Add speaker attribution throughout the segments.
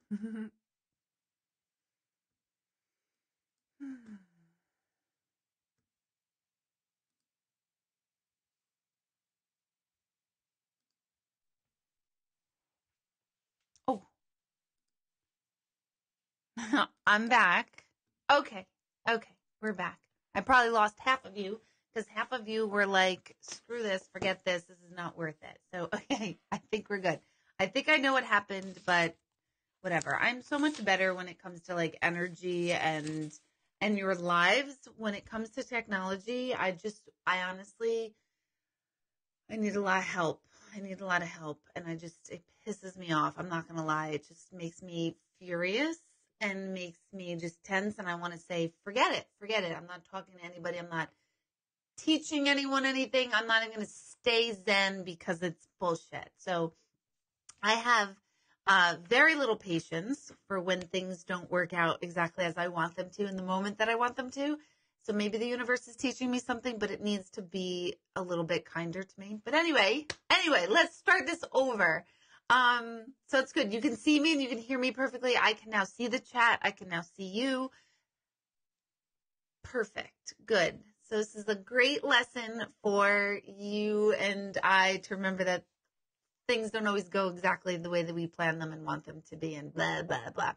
Speaker 1: Oh, I'm back. Okay. Okay. We're back. I probably lost half of you because half of you were like, screw this, forget this. This is not worth it. So, okay. I think we're good. I think I know what happened, but whatever. I'm so much better when it comes to like energy and your lives. When it comes to technology, I honestly, I need a lot of help. I need a lot of help. And it pisses me off. I'm not going to lie. It just makes me furious and makes me just tense. And I want to say, forget it. Forget it. I'm not talking to anybody. I'm not teaching anyone anything. I'm not even going to stay zen because it's bullshit. So I have very little patience for when things don't work out exactly as I want them to in the moment that I want them to. So maybe the universe is teaching me something, but it needs to be a little bit kinder to me. But anyway, let's start this over. So it's good. You can see me and you can hear me perfectly. I can now see the chat. I can now see you. Perfect. Good. So this is a great lesson for you and I to remember that things don't always go exactly the way that we plan them and want them to be and blah, blah, blah.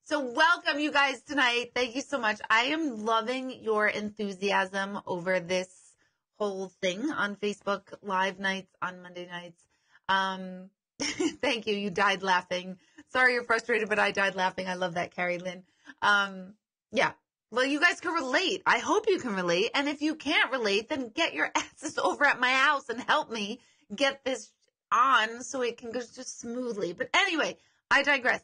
Speaker 1: So welcome you guys tonight. Thank you so much. I am loving your enthusiasm over this whole thing on Facebook Live nights on Monday nights. Thank you. You died laughing. Sorry you're frustrated, but I died laughing. I love that, Carrie Lynn. Yeah. Well, you guys can relate. I hope you can relate. And if you can't relate, then get your asses over at my house and help me get this on so it can go just smoothly. But anyway, I digress.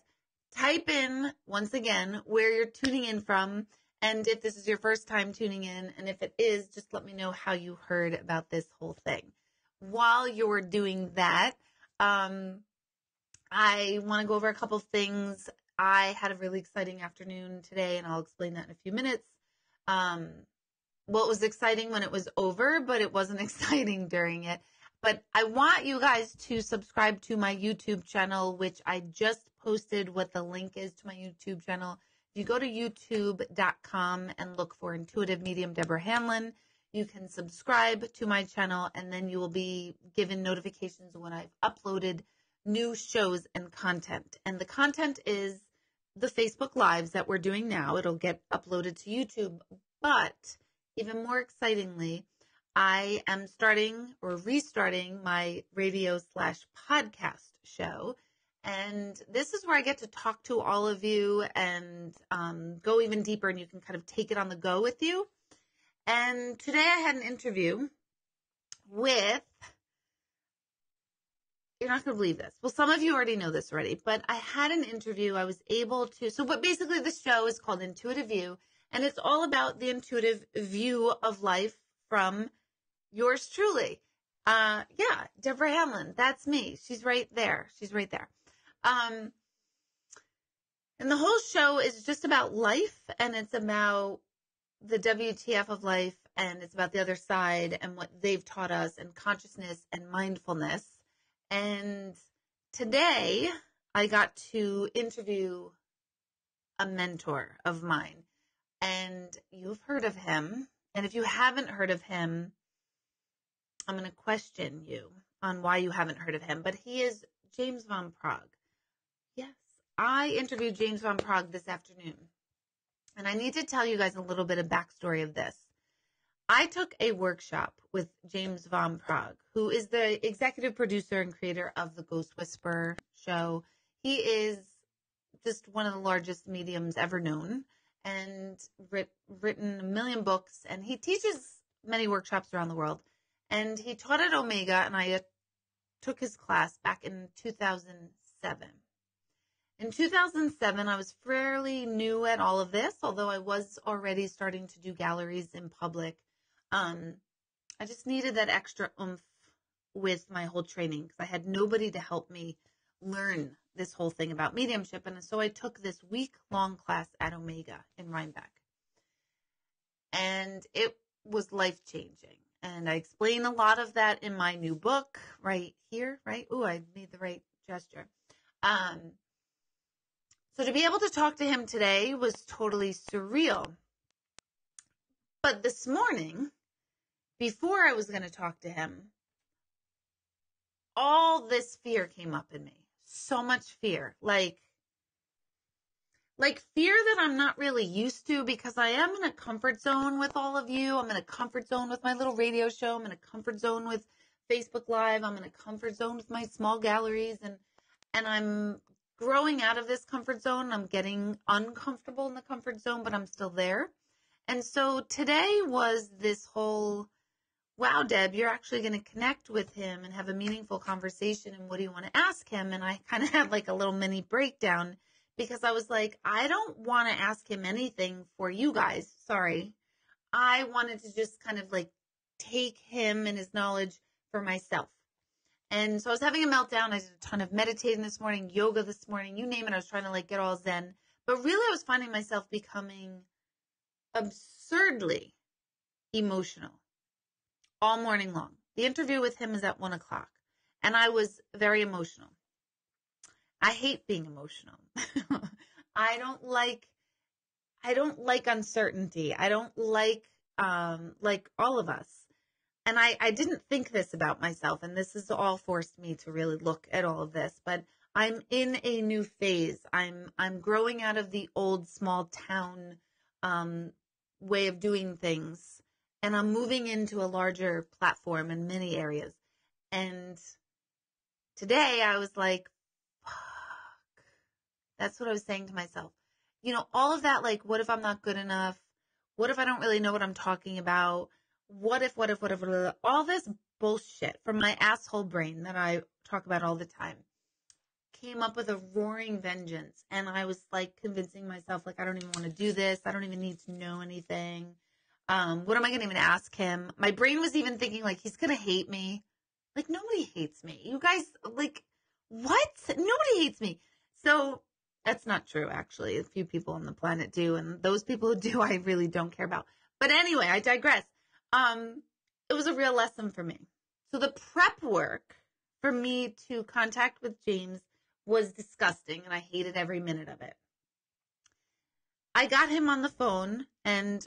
Speaker 1: Type in, once again, where you're tuning in from, and if this is your first time tuning in, and if it is, just let me know how you heard about this whole thing. While you're doing that, I want to go over a couple things. I had a really exciting afternoon today, and I'll explain that in a few minutes. Well, it was exciting when it was over, but it wasn't exciting during it. But I want you guys to subscribe to my YouTube channel, which I just posted what the link is to my YouTube channel. If you go to youtube.com and look for Intuitive Medium Deborah Hanlon, you can subscribe to my channel, and then you will be given notifications when I've uploaded new shows and content. And the content is the Facebook Lives that we're doing now. It'll get uploaded to YouTube. But even more excitingly, I am restarting my radio/podcast show. And this is where I get to talk to all of you and go even deeper, and you can kind of take it on the go with you. And today I had an interview with, you're not going to believe this. Well, some of you already know this already, but I had an interview. I was able to, but basically the show is called Intuitive View, and it's all about the intuitive view of life from yours truly. Deborah Hanlon. That's me. She's right there. And the whole show is just about life, and it's about the WTF of life, and it's about the other side and what they've taught us, and consciousness and mindfulness. And today I got to interview a mentor of mine, and you've heard of him. And if you haven't heard of him, I'm going to question you on why you haven't heard of him, but he is James Van Praagh. Yes, I interviewed James Van Praagh this afternoon, and I need to tell you guys a little bit of backstory of this. I took a workshop with James Van Praagh, who is the executive producer and creator of the Ghost Whisperer show. He is just one of the largest mediums ever known, and written a million books, and he teaches many workshops around the world. And he taught at Omega, and I took his class back in 2007. In 2007, I was fairly new at all of this, although I was already starting to do galleries in public. I just needed that extra oomph with my whole training because I had nobody to help me learn this whole thing about mediumship. And so I took this week-long class at Omega in Rhinebeck. And it was life-changing. And I explain a lot of that in my new book right here, right? Ooh, I made the right gesture. So to be able to talk to him today was totally surreal. But this morning, before I was going to talk to him, all this fear came up in me. So much fear. Like fear that I'm not really used to, because I am in a comfort zone with all of you. I'm in a comfort zone with my little radio show. I'm in a comfort zone with Facebook Live. I'm in a comfort zone with my small galleries, and I'm growing out of this comfort zone. I'm getting uncomfortable in the comfort zone, but I'm still there. And so today was this whole, wow, Deb, you're actually going to connect with him and have a meaningful conversation. And what do you want to ask him? And I kind of had like a little mini breakdown, because I was like, I don't want to ask him anything for you guys. Sorry. I wanted to just kind of like take him and his knowledge for myself. And so I was having a meltdown. I did a ton of meditating this morning, yoga this morning, you name it. I was trying to like get all zen. But really I was finding myself becoming absurdly emotional all morning long. The interview with him is at 1:00, and I was very emotional. I hate being emotional. I don't like uncertainty. I don't like all of us. And I didn't think this about myself, and this has all forced me to really look at all of this, but I'm in a new phase. I'm growing out of the old small town way of doing things, and I'm moving into a larger platform in many areas. And today I was like, that's what I was saying to myself. All of that, like, what if I'm not good enough? What if I don't really know what I'm talking about? What if, all this bullshit from my asshole brain that I talk about all the time came up with a roaring vengeance. And I was like convincing myself, like, I don't even want to do this. I don't even need to know anything. What am I going to even ask him? My brain was even thinking, like, he's going to hate me. Like, nobody hates me. You guys, like, what? Nobody hates me. So that's not true, actually. A few people on the planet do, and those people who do, I really don't care about. But anyway, I digress. It was a real lesson for me. So the prep work for me to contact with James was disgusting, and I hated every minute of it. I got him on the phone, and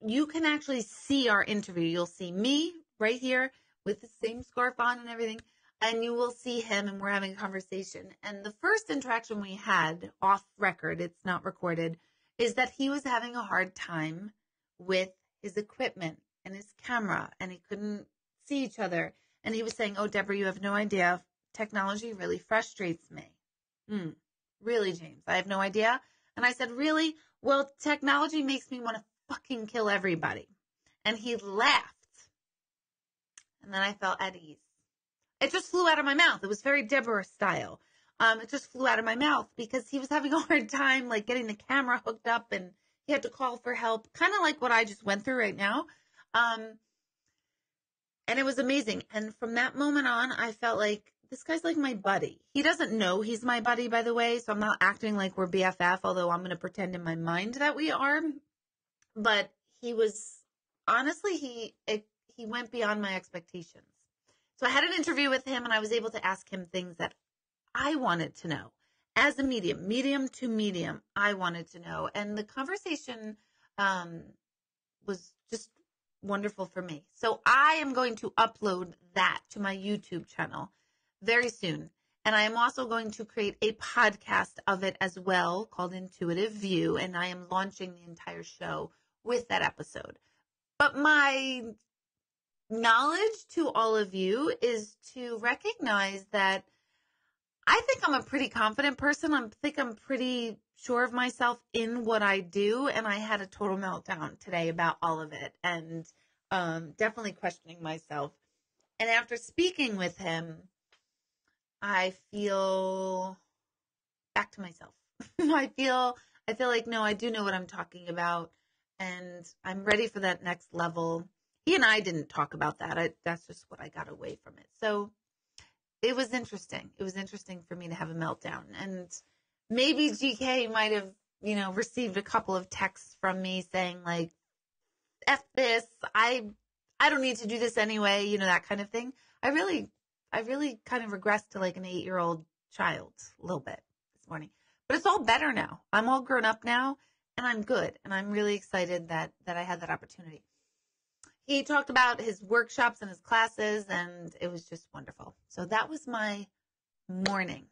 Speaker 1: you can actually see our interview. You'll see me right here with the same scarf on and everything. And you will see him, and we're having a conversation. And the first interaction we had off record, it's not recorded, is that he was having a hard time with his equipment and his camera, and he couldn't see each other. And he was saying, oh, Deborah, you have no idea. Technology really frustrates me. Really, James? I have no idea. And I said, really? Well, technology makes me want to fucking kill everybody. And he laughed. And then I felt at ease. It just flew out of my mouth. It was very Deborah style. It just flew out of my mouth because he was having a hard time, like, getting the camera hooked up, and he had to call for help, kind of like what I just went through right now. And it was amazing. And from that moment on, I felt like this guy's like my buddy. He doesn't know he's my buddy, by the way, so I'm not acting like we're BFF, although I'm going to pretend in my mind that we are. But he was, honestly, he went beyond my expectations. So I had an interview with him, and I was able to ask him things that I wanted to know. As a medium to medium, I wanted to know. And the conversation was just wonderful for me. So I am going to upload that to my YouTube channel very soon. And I am also going to create a podcast of it as well called Intuitive View. And I am launching the entire show with that episode. But my knowledge to all of you is to recognize that I think I'm a pretty confident person. I think I'm pretty sure of myself in what I do. And I had a total meltdown today about all of it, and definitely questioning myself. And after speaking with him, I feel back to myself. I feel like, no, I do know what I'm talking about, and I'm ready for that next level. He and I didn't talk about that. That's just what I got away from it. So it was interesting. It was interesting for me to have a meltdown. And maybe GK might have, received a couple of texts from me saying, like, F this, I don't need to do this anyway, that kind of thing. I really kind of regressed to like an 8-year-old child a little bit this morning. But it's all better now. I'm all grown up now, and I'm good. And I'm really excited that I had that opportunity. He talked about his workshops and his classes, and it was just wonderful. So that was my morning.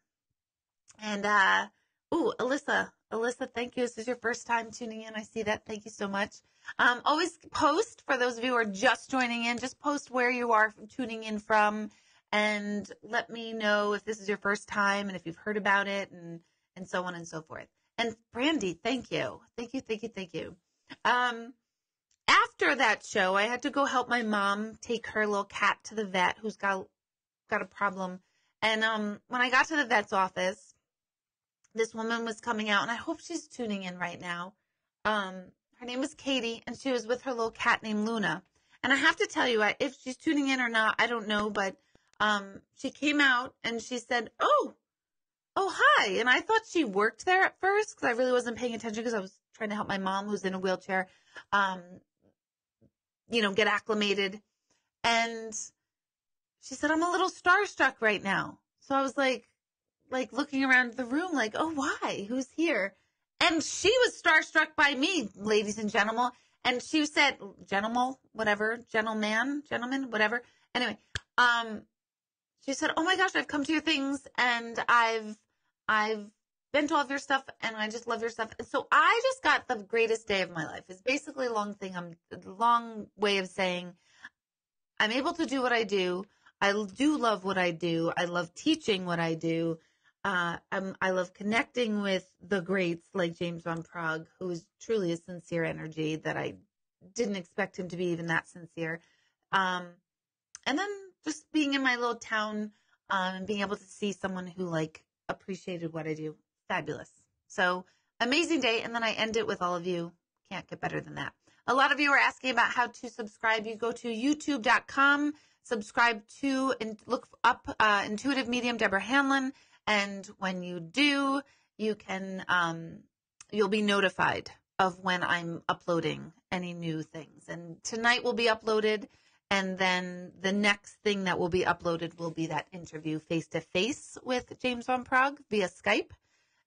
Speaker 1: And, Alyssa, thank you. This is your first time tuning in. I see that. Thank you so much. Always post, for those of you who are just joining in, just post where you are tuning in from, and let me know if this is your first time and if you've heard about it, and so on and so forth. And Brandy, thank you. Thank you. After that show, I had to go help my mom take her little cat to the vet who's got a problem. And when I got to the vet's office, this woman was coming out, and I hope she's tuning in right now. Her name was Katie, and she was with her little cat named Luna. And I have to tell you, if she's tuning in or not, I don't know, but she came out and she said, oh, hi. And I thought she worked there at first because I really wasn't paying attention because I was trying to help my mom who's in a wheelchair, get acclimated. And she said, I'm a little starstruck right now. So I was like looking around the room like, oh, why? Who's here? And she was starstruck by me, ladies and gentlemen. And she said, gentleman, whatever. Anyway, she said, oh my gosh, I've come to your things and I've been to all of your stuff and I just love your stuff. And so I just got the greatest day of my life. It's basically a long way of saying I'm able to do what I do. I do love what I do. I love teaching what I do. I love connecting with the greats like James Van Praagh, who is truly a sincere energy that I didn't expect him to be even that sincere. And then just being in my little town, and being able to see someone who appreciated what I do. Fabulous. So amazing day. And then I end it with all of you. Can't get better than that. A lot of you are asking about how to subscribe. You go to youtube.com, subscribe to and look up Intuitive Medium Deborah Hanlon. And when you do, you can, you'll be notified of when I'm uploading any new things. And tonight will be uploaded. And then the next thing that will be uploaded will be that interview face-to-face with James Van Praagh via Skype.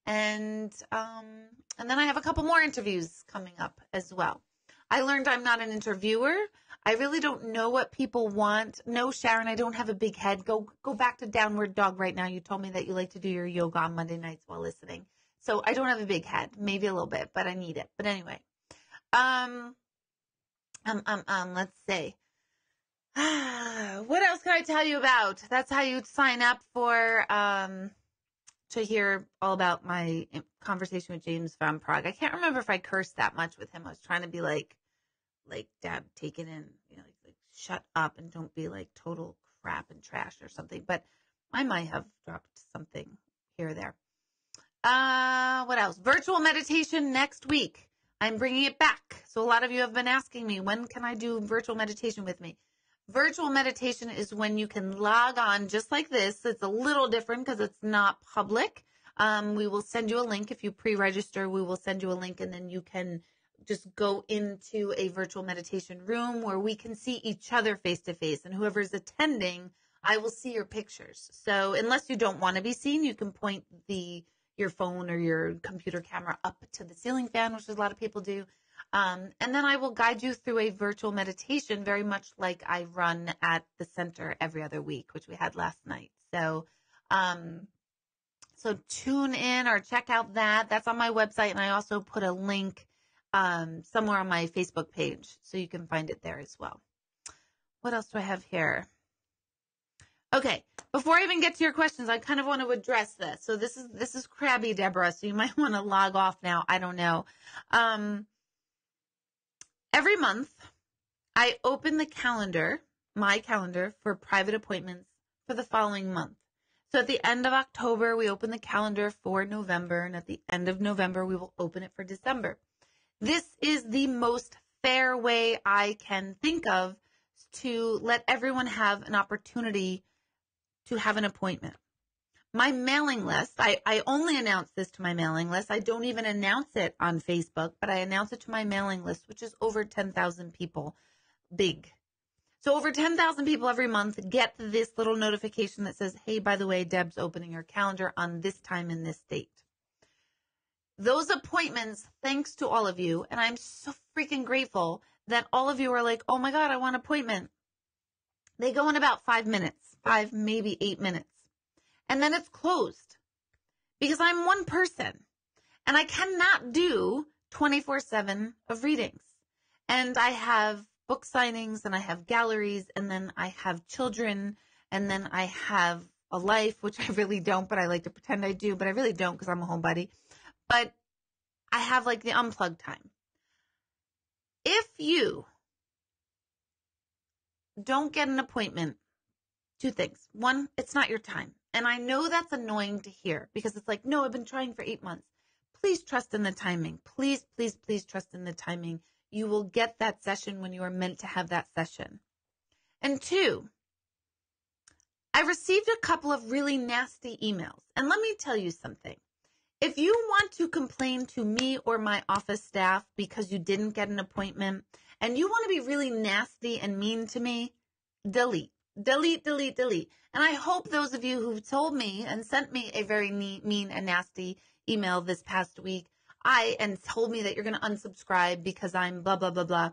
Speaker 1: And then I have a couple more interviews coming up as well. I learned I'm not an interviewer. I really don't know what people want. No, Sharon, I don't have a big head. Go back to Downward Dog right now. You told me that you like to do your yoga on Monday nights while listening. So I don't have a big head, maybe a little bit, but I need it. But anyway, let's see. What else can I tell you about? That's how you sign up for to hear all about my conversation with James Van Praagh. I can't remember if I cursed that much with him. I was trying to be like Dad, take it in, like shut up and don't be like total crap and trash or something. But I might have dropped something here or there. What else? Virtual meditation next week. I'm bringing it back. So a lot of you have been asking me, when can I do virtual meditation with me? Virtual meditation is when you can log on just like this. It's a little different because it's not public. We will send you a link. If you pre-register, we will send you a link, and then you can just go into a virtual meditation room where we can see each other face to face. And whoever's attending, I will see your pictures. So unless you don't want to be seen, you can point your phone or your computer camera up to the ceiling fan, which a lot of people do. And then I will guide you through a virtual meditation, very much like I run at the center every other week, which we had last night. So, so tune in or check out that. That's on my website. And I also put a link, somewhere on my Facebook page, so you can find it there as well. What else do I have here? Okay. Before I even get to your questions, I kind of want to address this. So this is Crabby Deborah. So you might want to log off now. I don't know. Every month, I open the calendar, my calendar, for private appointments for the following month. So at the end of October, we open the calendar for November, and at the end of November, we will open it for December. This is the most fair way I can think of to let everyone have an opportunity to have an appointment. My mailing list, I only announce this to my mailing list. I don't even announce it on Facebook, but I announce it to my mailing list, which is over 10,000 people big. So over 10,000 people every month get this little notification that says, hey, by the way, Deb's opening her calendar on this time and this date. those appointments, thanks to all of you, and I'm so freaking grateful that all of you are like, oh my God, I want an appointment. They go in about 5 minutes, 5, maybe 8 minutes. And then it's closed because I'm one person and I cannot do 24/7 of readings. And I have book signings and I have galleries and then I have children and then I have a life, which I really don't, but I like to pretend I do, but I really don't because I'm a homebody. But I have like the unplugged time. If you don't get an appointment, 2 things. 1, it's not your time. And I know that's annoying to hear because it's like, no, I've been trying for 8 months. Please trust in the timing. Please, please, please trust in the timing. You will get that session when you are meant to have that session. And 2, I received a couple of really nasty emails. And let me tell you something. If you want to complain to me or my office staff because you didn't get an appointment and you want to be really nasty and mean to me, delete. Delete, delete, delete. And I hope those of you who told me and sent me a very mean and nasty email this past week, and told me that you're going to unsubscribe because I'm blah, blah, blah, blah.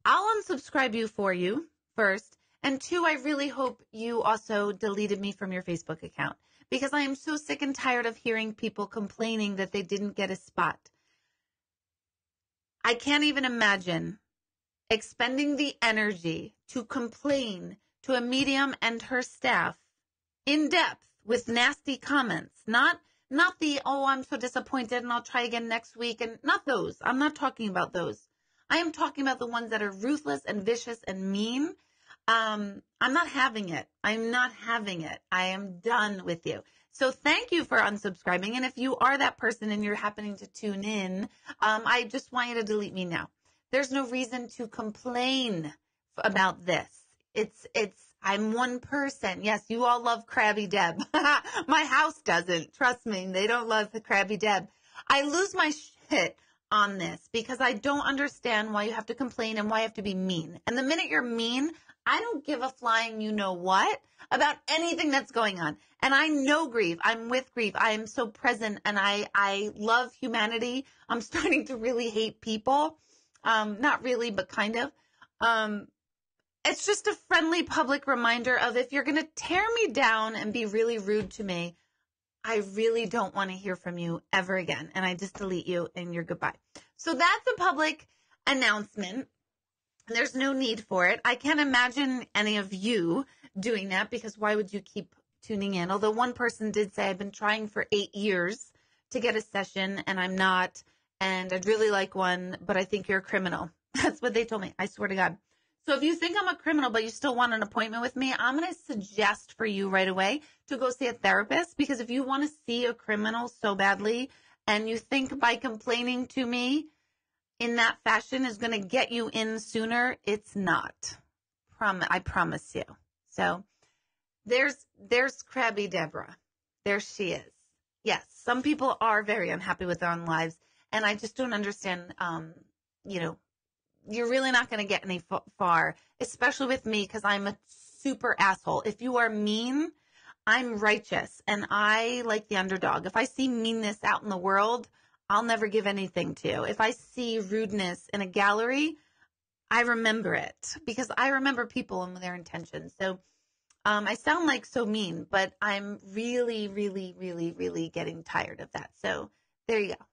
Speaker 1: I'll unsubscribe you for you first. And 2, I really hope you also deleted me from your Facebook account because I am so sick and tired of hearing people complaining that they didn't get a spot. I can't even imagine expending the energy to complain to a medium and her staff in depth with nasty comments, not the, oh, I'm so disappointed and I'll try again next week, and not those. I'm not talking about those. I am talking about the ones that are ruthless and vicious and mean. I'm not having it. I'm not having it. I am done with you. So thank you for unsubscribing. And if you are that person and you're happening to tune in, I just want you to delete me now. There's no reason to complain about this. I'm one person. Yes, you all love Crabby Deb. My house doesn't. Trust me, they don't love the Crabby Deb. I lose my shit on this because I don't understand why you have to complain and why you have to be mean. And the minute you're mean, I don't give a flying you know what about anything that's going on. And I know grief. I'm with grief. I am so present and I love humanity. I'm starting to really hate people. Not really, but kind of. It's just a friendly public reminder of if you're going to tear me down and be really rude to me, I really don't want to hear from you ever again. And I just delete you and you're goodbye. So that's a public announcement. There's no need for it. I can't imagine any of you doing that because why would you keep tuning in? Although one person did say, I've been trying for 8 years to get a session and I'm not, and I'd really like one, but I think you're a criminal. That's what they told me. I swear to God. So if you think I'm a criminal, but you still want an appointment with me, I'm going to suggest for you right away to go see a therapist, because if you want to see a criminal so badly and you think by complaining to me in that fashion is going to get you in sooner, it's not. I promise you. So there's Crabby Deborah. There she is. Yes, some people are very unhappy with their own lives, and I just don't understand, you're really not going to get any far, especially with me, because I'm a super asshole. If you are mean, I'm righteous, and I like the underdog. If I see meanness out in the world, I'll never give anything to you. If I see rudeness in a gallery, I remember it, because I remember people and their intentions. So I sound like so mean, but I'm really, really, really, really getting tired of that. So there you go.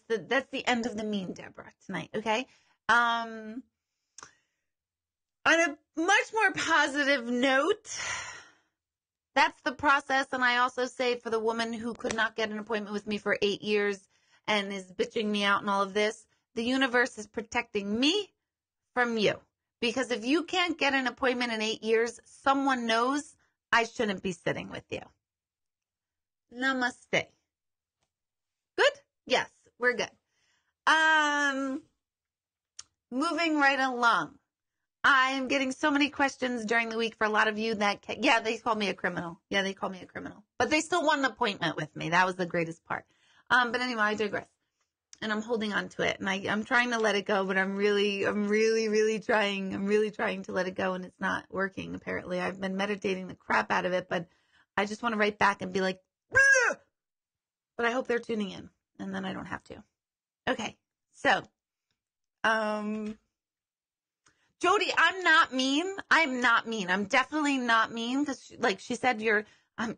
Speaker 1: That's the end of the mean Deborah tonight, okay? On a much more positive note, that's the process. And I also say for the woman who could not get an appointment with me for 8 years and is bitching me out and all of this, the universe is protecting me from you. Because if you can't get an appointment in 8 years, someone knows I shouldn't be sitting with you. Namaste. Good? Yes, we're good. Moving right along. I'm getting so many questions during the week for a lot of you that, they call me a criminal. Yeah, they call me a criminal. But they still want an appointment with me. That was the greatest part. But anyway, I digress. And I'm holding on to it. And I'm trying to let it go, but I'm really trying. I'm really trying to let it go, and it's not working, apparently. I've been meditating the crap out of it, but I just want to write back and be like, but but I hope they're tuning in, and then I don't have to. Okay, so, Jody, I'm not mean. I'm not mean. I'm definitely not mean because, like she said,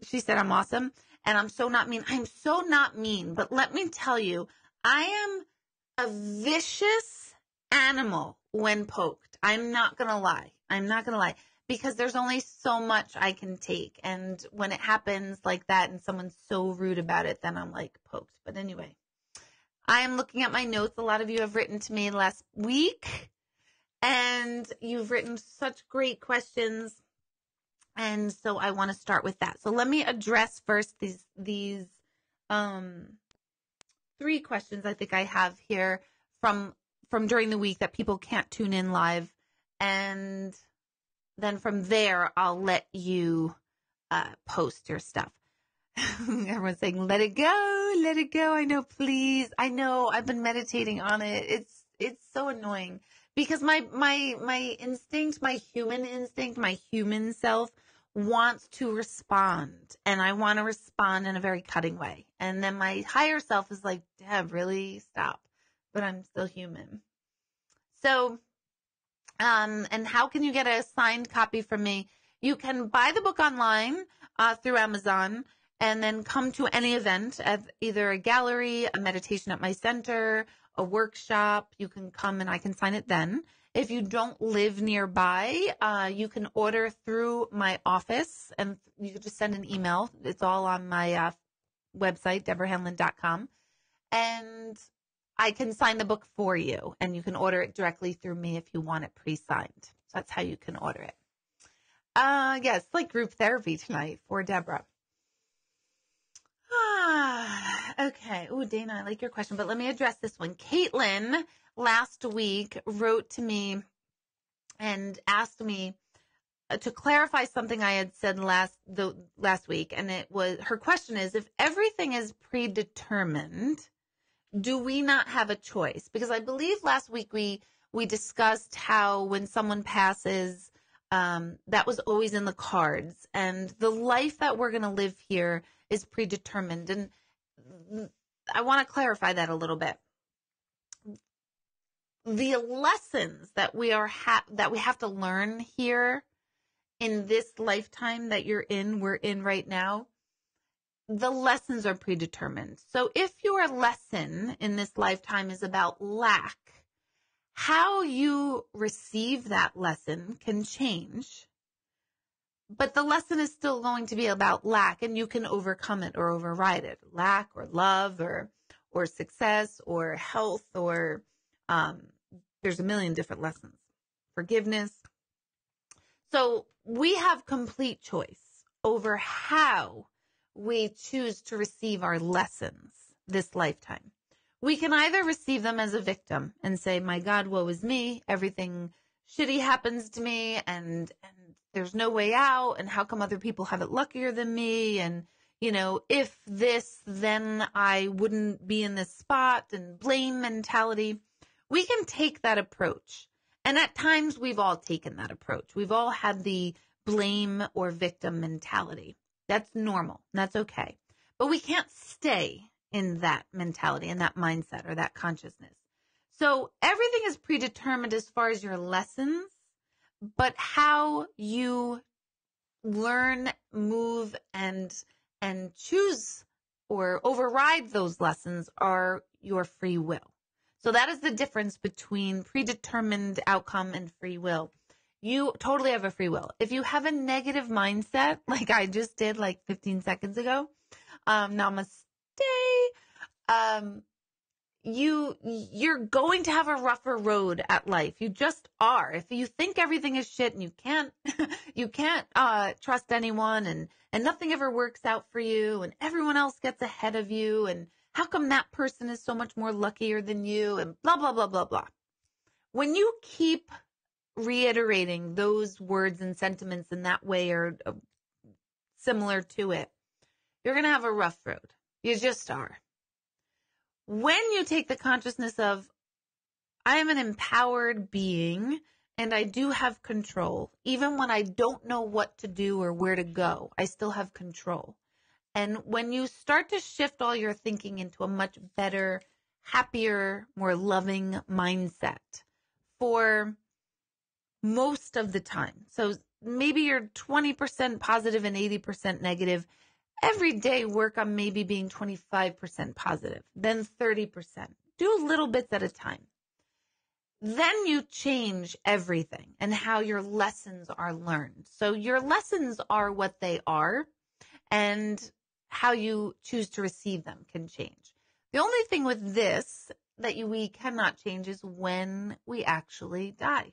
Speaker 1: she said I'm awesome, and I'm so not mean. I'm so not mean. But let me tell you, I am a vicious animal when poked. I'm not gonna lie. I'm not gonna lie because there's only so much I can take, and when it happens like that, and someone's so rude about it, then I'm like poked. But anyway, I am looking at my notes. A lot of you have written to me last week. And you've written such great questions. And so I want to start with that. So let me address first these 3 questions I think I have here from during the week that people can't tune in live. And then from there, I'll let you post your stuff. Everyone's saying, let it go, let it go. I know, please. I know, I've been meditating on it. It's so annoying. Because my instinct, my human self wants to respond. And I want to respond in a very cutting way. And then my higher self is like, Deb, really? Stop. But I'm still human. So, and how can you get a signed copy from me? You can buy the book online through Amazon and then come to any event at either a gallery, a meditation at my center, a workshop. You can come and I can sign it then. If you don't live nearby, you can order through my office and you can just send an email. It's all on my website, deborahhanlon.com. And I can sign the book for you and you can order it directly through me if you want it pre-signed. So that's how you can order it. Yes, like group therapy tonight for Deborah. Okay. Oh, Dana, I like your question, but let me address this one. Caitlin last week wrote to me and asked me to clarify something I had said last week. And it was, her question is, if everything is predetermined, do we not have a choice? Because I believe last week we discussed how when someone passes, that was always in the cards. And the life that we're going to live here is predetermined. And I want to clarify that a little bit. The lessons that we have to learn here in this lifetime that we're in right now, the lessons are predetermined. So if your lesson in this lifetime is about lack, how you receive that lesson can change, but the lesson is still going to be about lack, and you can overcome it or override it. Lack or love or success or health or there's a million different lessons. Forgiveness. So we have complete choice over how we choose to receive our lessons this lifetime. We can either receive them as a victim and say, my God, woe is me. Everything shitty happens to me and there's no way out. And how come other people have it luckier than me? And, you know, if this, then I wouldn't be in this spot, and blame mentality. We can take that approach. And at times we've all taken that approach. We've all had the blame or victim mentality. That's normal. That's okay. But we can't stay in that mentality, in that mindset or that consciousness. So everything is predetermined as far as your lessons, but how you learn, move, and choose or override those lessons are your free will. So that is the difference between predetermined outcome and free will. You totally have a free will. If you have a negative mindset, like I just did like 15 seconds ago, namaste, you're going to have a rougher road at life. You just are. If you think everything is shit and you can't trust anyone and nothing ever works out for you and everyone else gets ahead of you and how come that person is so much more luckier than you and blah, blah, blah, blah, blah. When you keep reiterating those words and sentiments in that way or similar to it, you're going to have a rough road. You just are. When you take the consciousness of, I am an empowered being and I do have control, even when I don't know what to do or where to go, I still have control. And when you start to shift all your thinking into a much better, happier, more loving mindset for most of the time. So maybe you're 20% positive and 80% negative. Every day work on maybe being 25% positive, then 30%. Do little bits at a time. Then you change everything and how your lessons are learned. So your lessons are what they are, and how you choose to receive them can change. The only thing with this that we cannot change is when we actually die.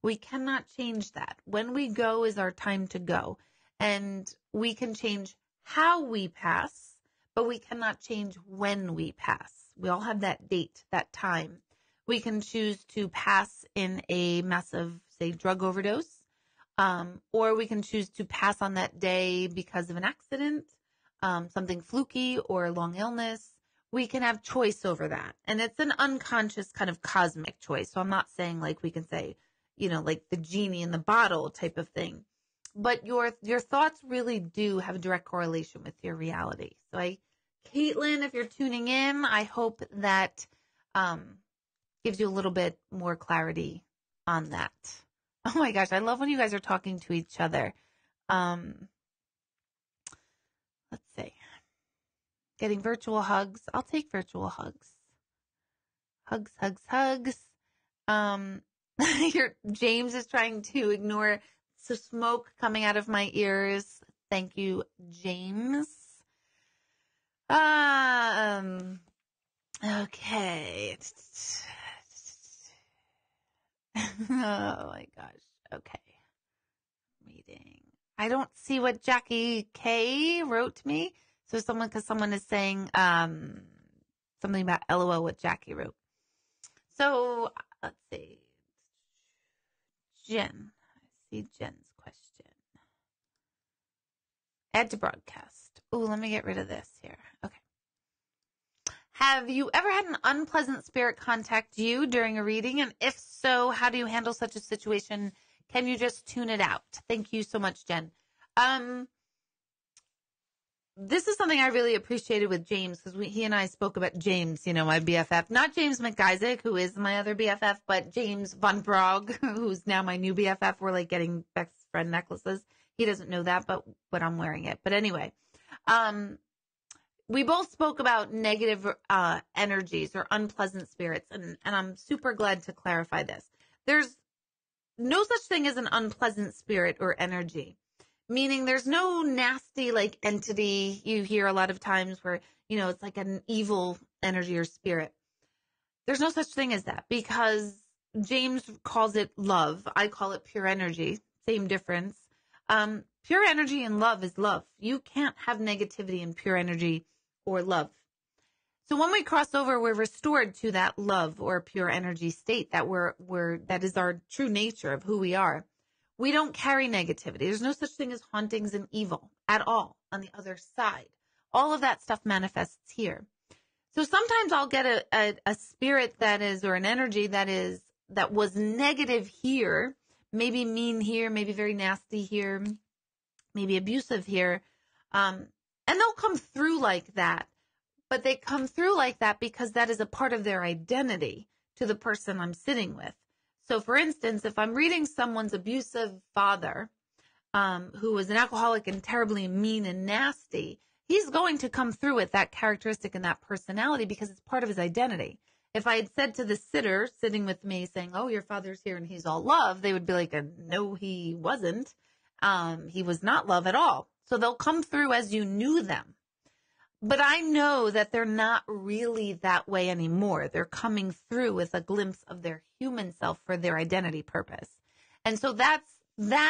Speaker 1: We cannot change that. When we go is our time to go. And we can change how we pass, but we cannot change when we pass. We all have that date, that time. We can choose to pass in a massive, say, drug overdose. Or we can choose to pass on that day because of an accident, something fluky or a long illness. We can have choice over that. And it's an unconscious kind of cosmic choice. So I'm not saying like we can say, like the genie in the bottle type of thing. But your thoughts really do have a direct correlation with your reality. So Caitlin, if you're tuning in, I hope that gives you a little bit more clarity on that. Oh my gosh, I love when you guys are talking to each other. Let's see. Getting virtual hugs. I'll take virtual hugs. Hugs, hugs, hugs. James is trying to ignore the smoke coming out of my ears. Thank you, James. Okay. Oh my gosh. Okay. Reading. I don't see what Jackie K wrote to me. So because someone is saying something about LOL what Jackie wrote. So let's see. Jen. I see Jen's question. Add to broadcast. Oh, let me get rid of this here. Okay. Have you ever had an unpleasant spirit contact you during a reading? And if so, how do you handle such a situation? Can you just tune it out? Thank you so much, Jen. This is something I really appreciated with James, because he and I spoke about James, my BFF. Not James McIsaac, who is my other BFF, but James Von Brog, who's now my new BFF. We're like getting best friend necklaces. He doesn't know that, but I'm wearing it. But anyway, we both spoke about negative energies or unpleasant spirits, and I'm super glad to clarify this. There's no such thing as an unpleasant spirit or energy, meaning there's no nasty like entity you hear a lot of times where, it's like an evil energy or spirit. There's no such thing as that, because James calls it love. I call it pure energy. Same difference. Pure energy and love is love. You can't have negativity in pure energy or love. So when we cross over, we're restored to that love or pure energy state that that is our true nature of who we are. We don't carry negativity. There's no such thing as hauntings and evil at all on the other side. All of that stuff manifests here. So sometimes I'll get a spirit or an energy that was negative here, maybe mean here, maybe very nasty here, maybe abusive here. And they'll come through like that. But they come through like that because that is a part of their identity to the person I'm sitting with. So for instance, if I'm reading someone's abusive father, who was an alcoholic and terribly mean and nasty, he's going to come through with that characteristic and that personality because it's part of his identity. If I had said to the sitter sitting with me saying, oh, your father's here and he's all love, they would be like, no, he wasn't. He was not love at all. So they'll come through as you knew them. But I know that they're not really that way anymore. They're coming through with a glimpse of their human self for their identity purpose. And so that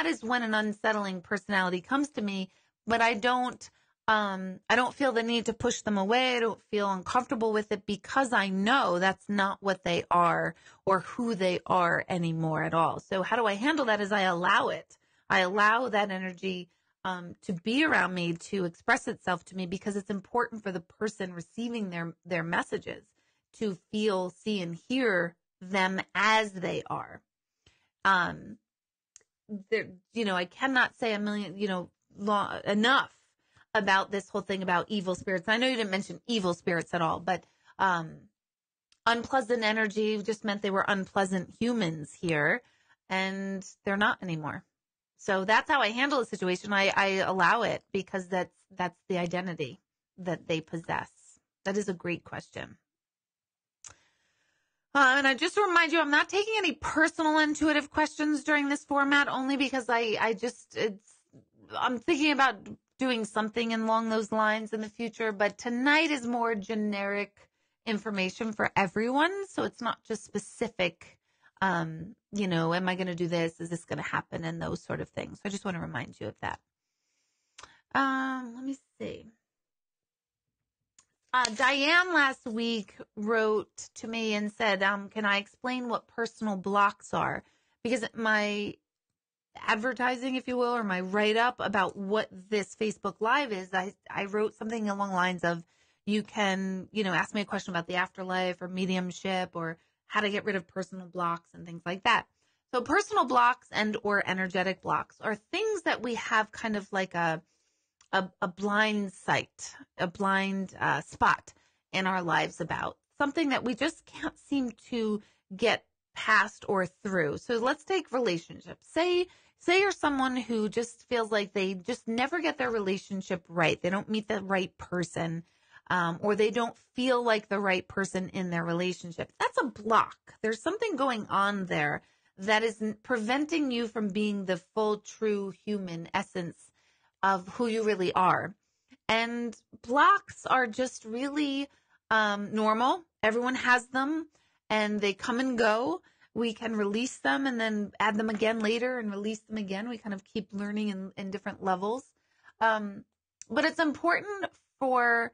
Speaker 1: is when an unsettling personality comes to me, but I don't feel the need to push them away. I don't feel uncomfortable with it because I know that's not what they are or who they are anymore at all. So how do I handle that? Is I allow it. I allow that energy to be around me, to express itself to me, because it's important for the person receiving their messages to feel, see, and hear them as they are. I cannot say enough about this whole thing about evil spirits. I know you didn't mention evil spirits at all, but unpleasant energy just meant they were unpleasant humans here, and they're not anymore. So that's how I handle the situation. I allow it because that's the identity that they possess. That is a great question. And I just remind you, I'm not taking any personal intuitive questions during this format, only because I'm thinking about doing something along those lines in the future, but tonight is more generic information for everyone. So it's not just specific, am I going to do this? Is this going to happen? And those sort of things. So I just want to remind you of that. Let me see. Diane last week wrote to me and said, can I explain what personal blocks are? Because my advertising, if you will, or my write-up about what this Facebook Live is, I wrote something along the lines of, you can, ask me a question about the afterlife or mediumship or how to get rid of personal blocks and things like that. So personal blocks and or energetic blocks are things that we have kind of like a blind sight, a blind spot in our lives about, something that we just can't seem to get past or through. So let's take relationships. Say you're someone who just feels like they just never get their relationship right. They don't meet the right person, or they don't feel like the right person in their relationship. That's a block. There's something going on there that is preventing you from being the full, true human essence of who you really are. And blocks are just really normal. Everyone has them and they come and go. We can release them and then add them again later and release them again. We kind of keep learning in different levels. But it's important for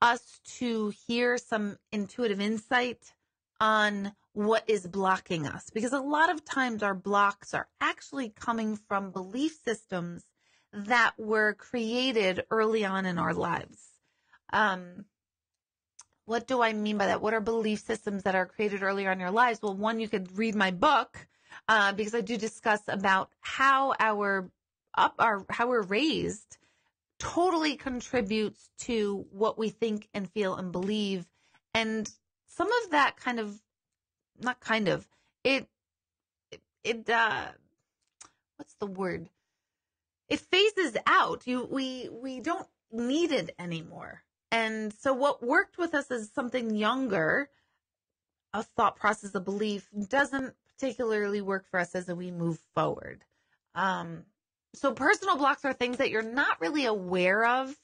Speaker 1: us to hear some intuitive insight on what is blocking us, because a lot of times our blocks are actually coming from belief systems that were created early on in our lives. What do I mean by that? What are belief systems that are created earlier in your lives? Well, one, you could read my book, because I do discuss about how how we're raised totally contributes to what we think and feel and believe. And some of that what's the word? It phases out. We don't need it anymore. And so what worked with us as something younger, a thought process, a belief, doesn't particularly work for us as we move forward. So personal blocks are things that you're not really aware of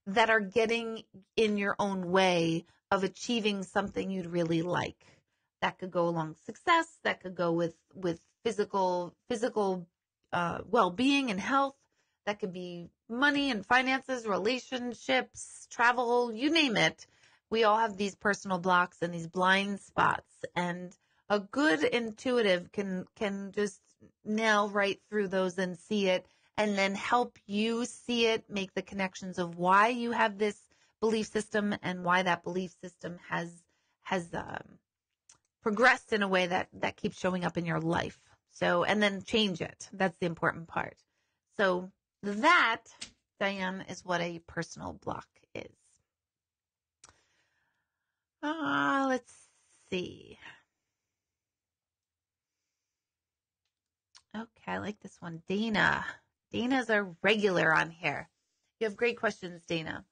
Speaker 1: that are getting in your own way of achieving something you'd really like. That could go along success. That could go with physical well-being and health. That could be money and finances, relationships, travel, you name it. We all have these personal blocks and these blind spots, and a good intuitive can just nail right through those and see it, and then help you see it, make the connections of why you have this belief system and why that belief system has progressed in a way that keeps showing up in your life. So, and then change it. That's the important part. So that, Diane, is what a personal block is. Let's see. Okay, I like this one. Dana. Dana's a regular on here. You have great questions, Dana.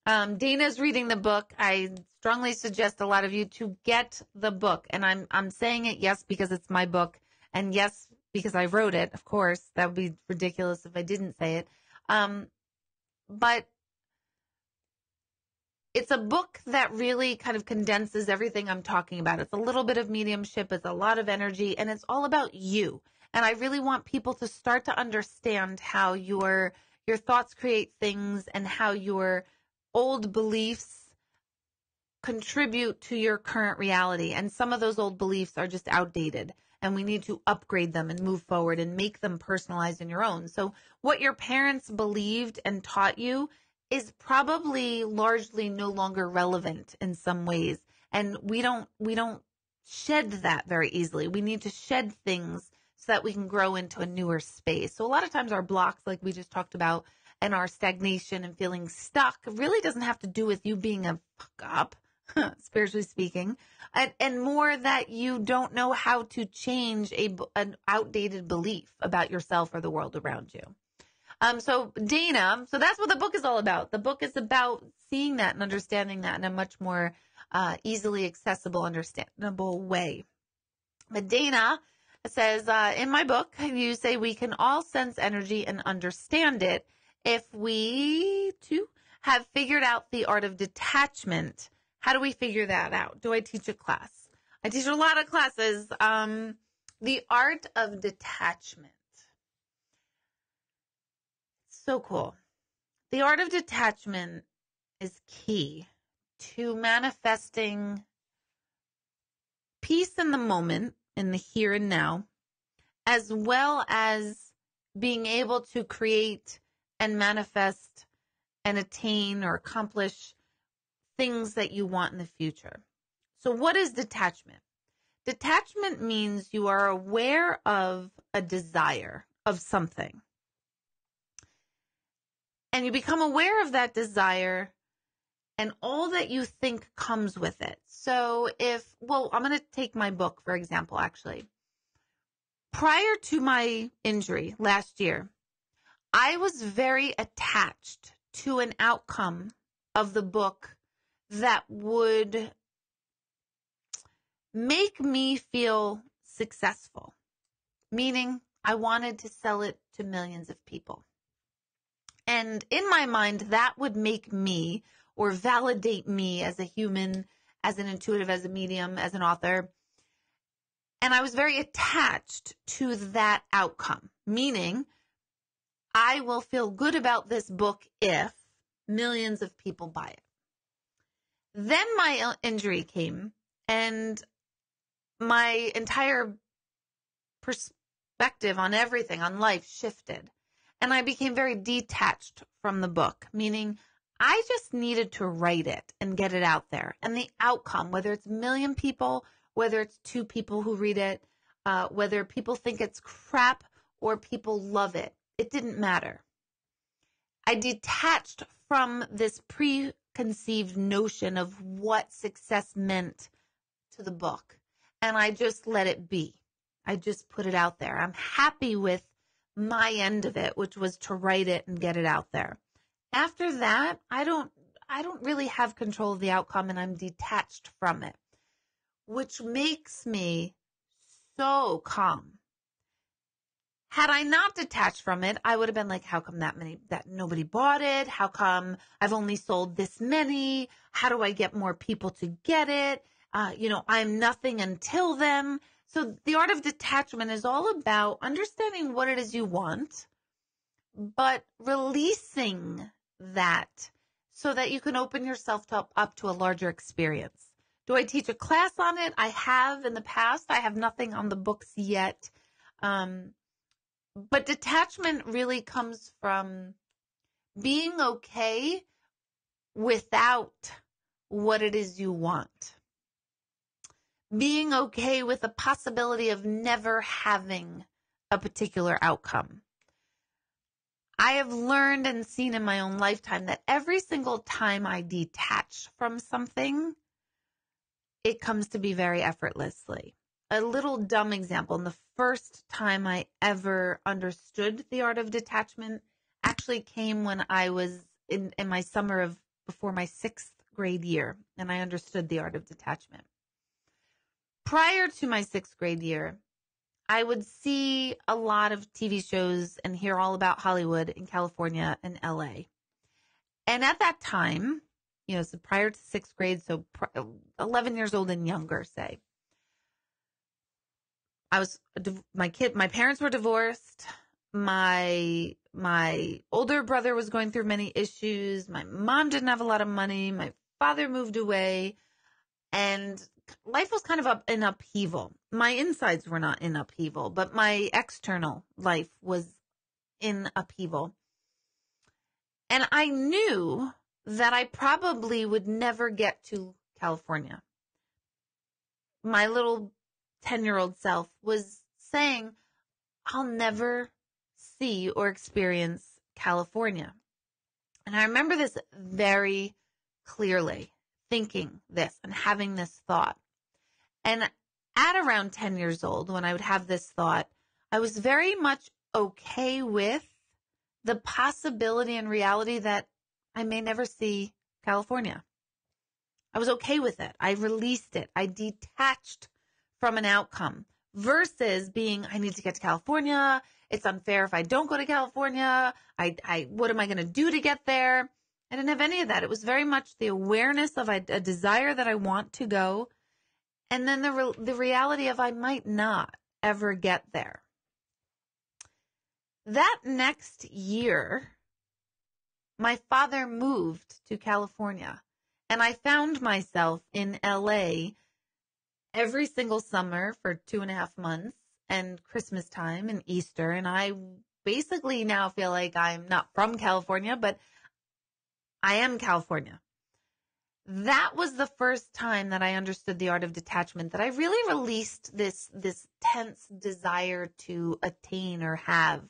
Speaker 1: Dana's reading the book. I strongly suggest a lot of you to get the book. And I'm saying it, yes, because it's my book. And yes, because I wrote it, of course. That would be ridiculous if I didn't say it. But it's a book that really kind of condenses everything I'm talking about. It's a little bit of mediumship. It's a lot of energy. And it's all about you. And I really want people to start to understand how your thoughts create things and how your old beliefs contribute to your current reality. And some of those old beliefs are just outdated, and we need to upgrade them and move forward and make them personalized in your own. So what your parents believed and taught you is probably largely no longer relevant in some ways. And we don't shed that very easily. We need to shed things so that we can grow into a newer space. So a lot of times our blocks, like we just talked about, and our stagnation and feeling stuck really doesn't have to do with you being a fuck up, spiritually speaking, and more that you don't know how to change an outdated belief about yourself or the world around you. So Dana, so that's what the book is all about. The book is about seeing that and understanding that in a much more easily accessible, understandable way. But Dana says, in my book, you say we can all sense energy and understand it if we too have figured out the art of detachment. How do we figure that out? Do I teach a class? I teach a lot of classes. The art of detachment. So cool. The art of detachment is key to manifesting peace in the moment, in the here and now, as well as being able to create and manifest and attain or accomplish things that you want in the future. So what is detachment? Detachment means you are aware of a desire of something. And you become aware of that desire and all that you think comes with it. So I'm going to take my book, for example, actually. Prior to my injury last year, I was very attached to an outcome of the book that would make me feel successful, meaning I wanted to sell it to millions of people. And in my mind, that would make me or validate me as a human, as an intuitive, as a medium, as an author. And I was very attached to that outcome, meaning I will feel good about this book if millions of people buy it. Then my injury came and my entire perspective on everything, on life shifted. And I became very detached from the book, meaning I just needed to write it and get it out there. And the outcome, whether it's a million people, whether it's 2 people who read it, whether people think it's crap or people love it, it didn't matter. I detached from this preconceived notion of what success meant to the book. And I just let it be. I just put it out there. I'm happy with my end of it, which was to write it and get it out there. After that, I don't really have control of the outcome, and I'm detached from it, which makes me so calm. Had I not detached from it, I would have been like, how come that nobody bought it? How come I've only sold this many? How do I get more people to get it? I'm nothing until them. So the art of detachment is all about understanding what it is you want, but releasing that so that you can open yourself up to a larger experience. Do I teach a class on it? I have in the past. I have nothing on the books yet. But detachment really comes from being okay without what it is you want. Being okay with the possibility of never having a particular outcome. I have learned and seen in my own lifetime that every single time I detach from something, it comes to be very effortlessly. A little dumb example, and the first time I ever understood the art of detachment actually came when I was in my summer of before my 6th grade year, and I understood the art of detachment. Prior to my 6th grade year, I would see a lot of TV shows and hear all about Hollywood in California and LA. And at that time, so prior to 6th grade, so 11 years old and younger, say, my parents were divorced. My older brother was going through many issues. My mom didn't have a lot of money. My father moved away, and life was kind of in upheaval. My insides were not in upheaval, but my external life was in upheaval. And I knew that I probably would never get to California. My little 10-year-old self was saying, I'll never see or experience California. And I remember this very clearly, thinking this and having this thought. And at around 10 years old, when I would have this thought, I was very much okay with the possibility and reality that I may never see California. I was okay with it. I released it. I detached from an outcome versus being, I need to get to California. It's unfair if I don't go to California. What am I going to do to get there? I didn't have any of that. It was very much the awareness of a desire that I want to go. And then the reality of I might not ever get there. That next year, my father moved to California, and I found myself in LA every single summer for 2.5 months, and Christmas time and Easter. And I basically now feel like I'm not from California, but I am California. That was the first time that I understood the art of detachment, that I really released this tense desire to attain or have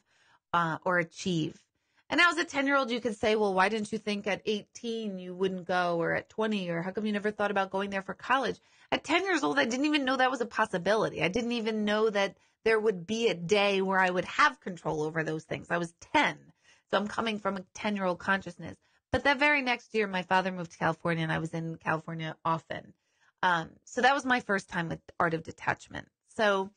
Speaker 1: or achieve. And now as a 10-year-old, you could say, well, why didn't you think at 18 you wouldn't go, or at 20, or how come you never thought about going there for college? At 10 years old, I didn't even know that was a possibility. I didn't even know that there would be a day where I would have control over those things. I was 10. So I'm coming from a 10-year-old consciousness. But that very next year, my father moved to California, and I was in California often. So that was my first time with Art of Detachment. So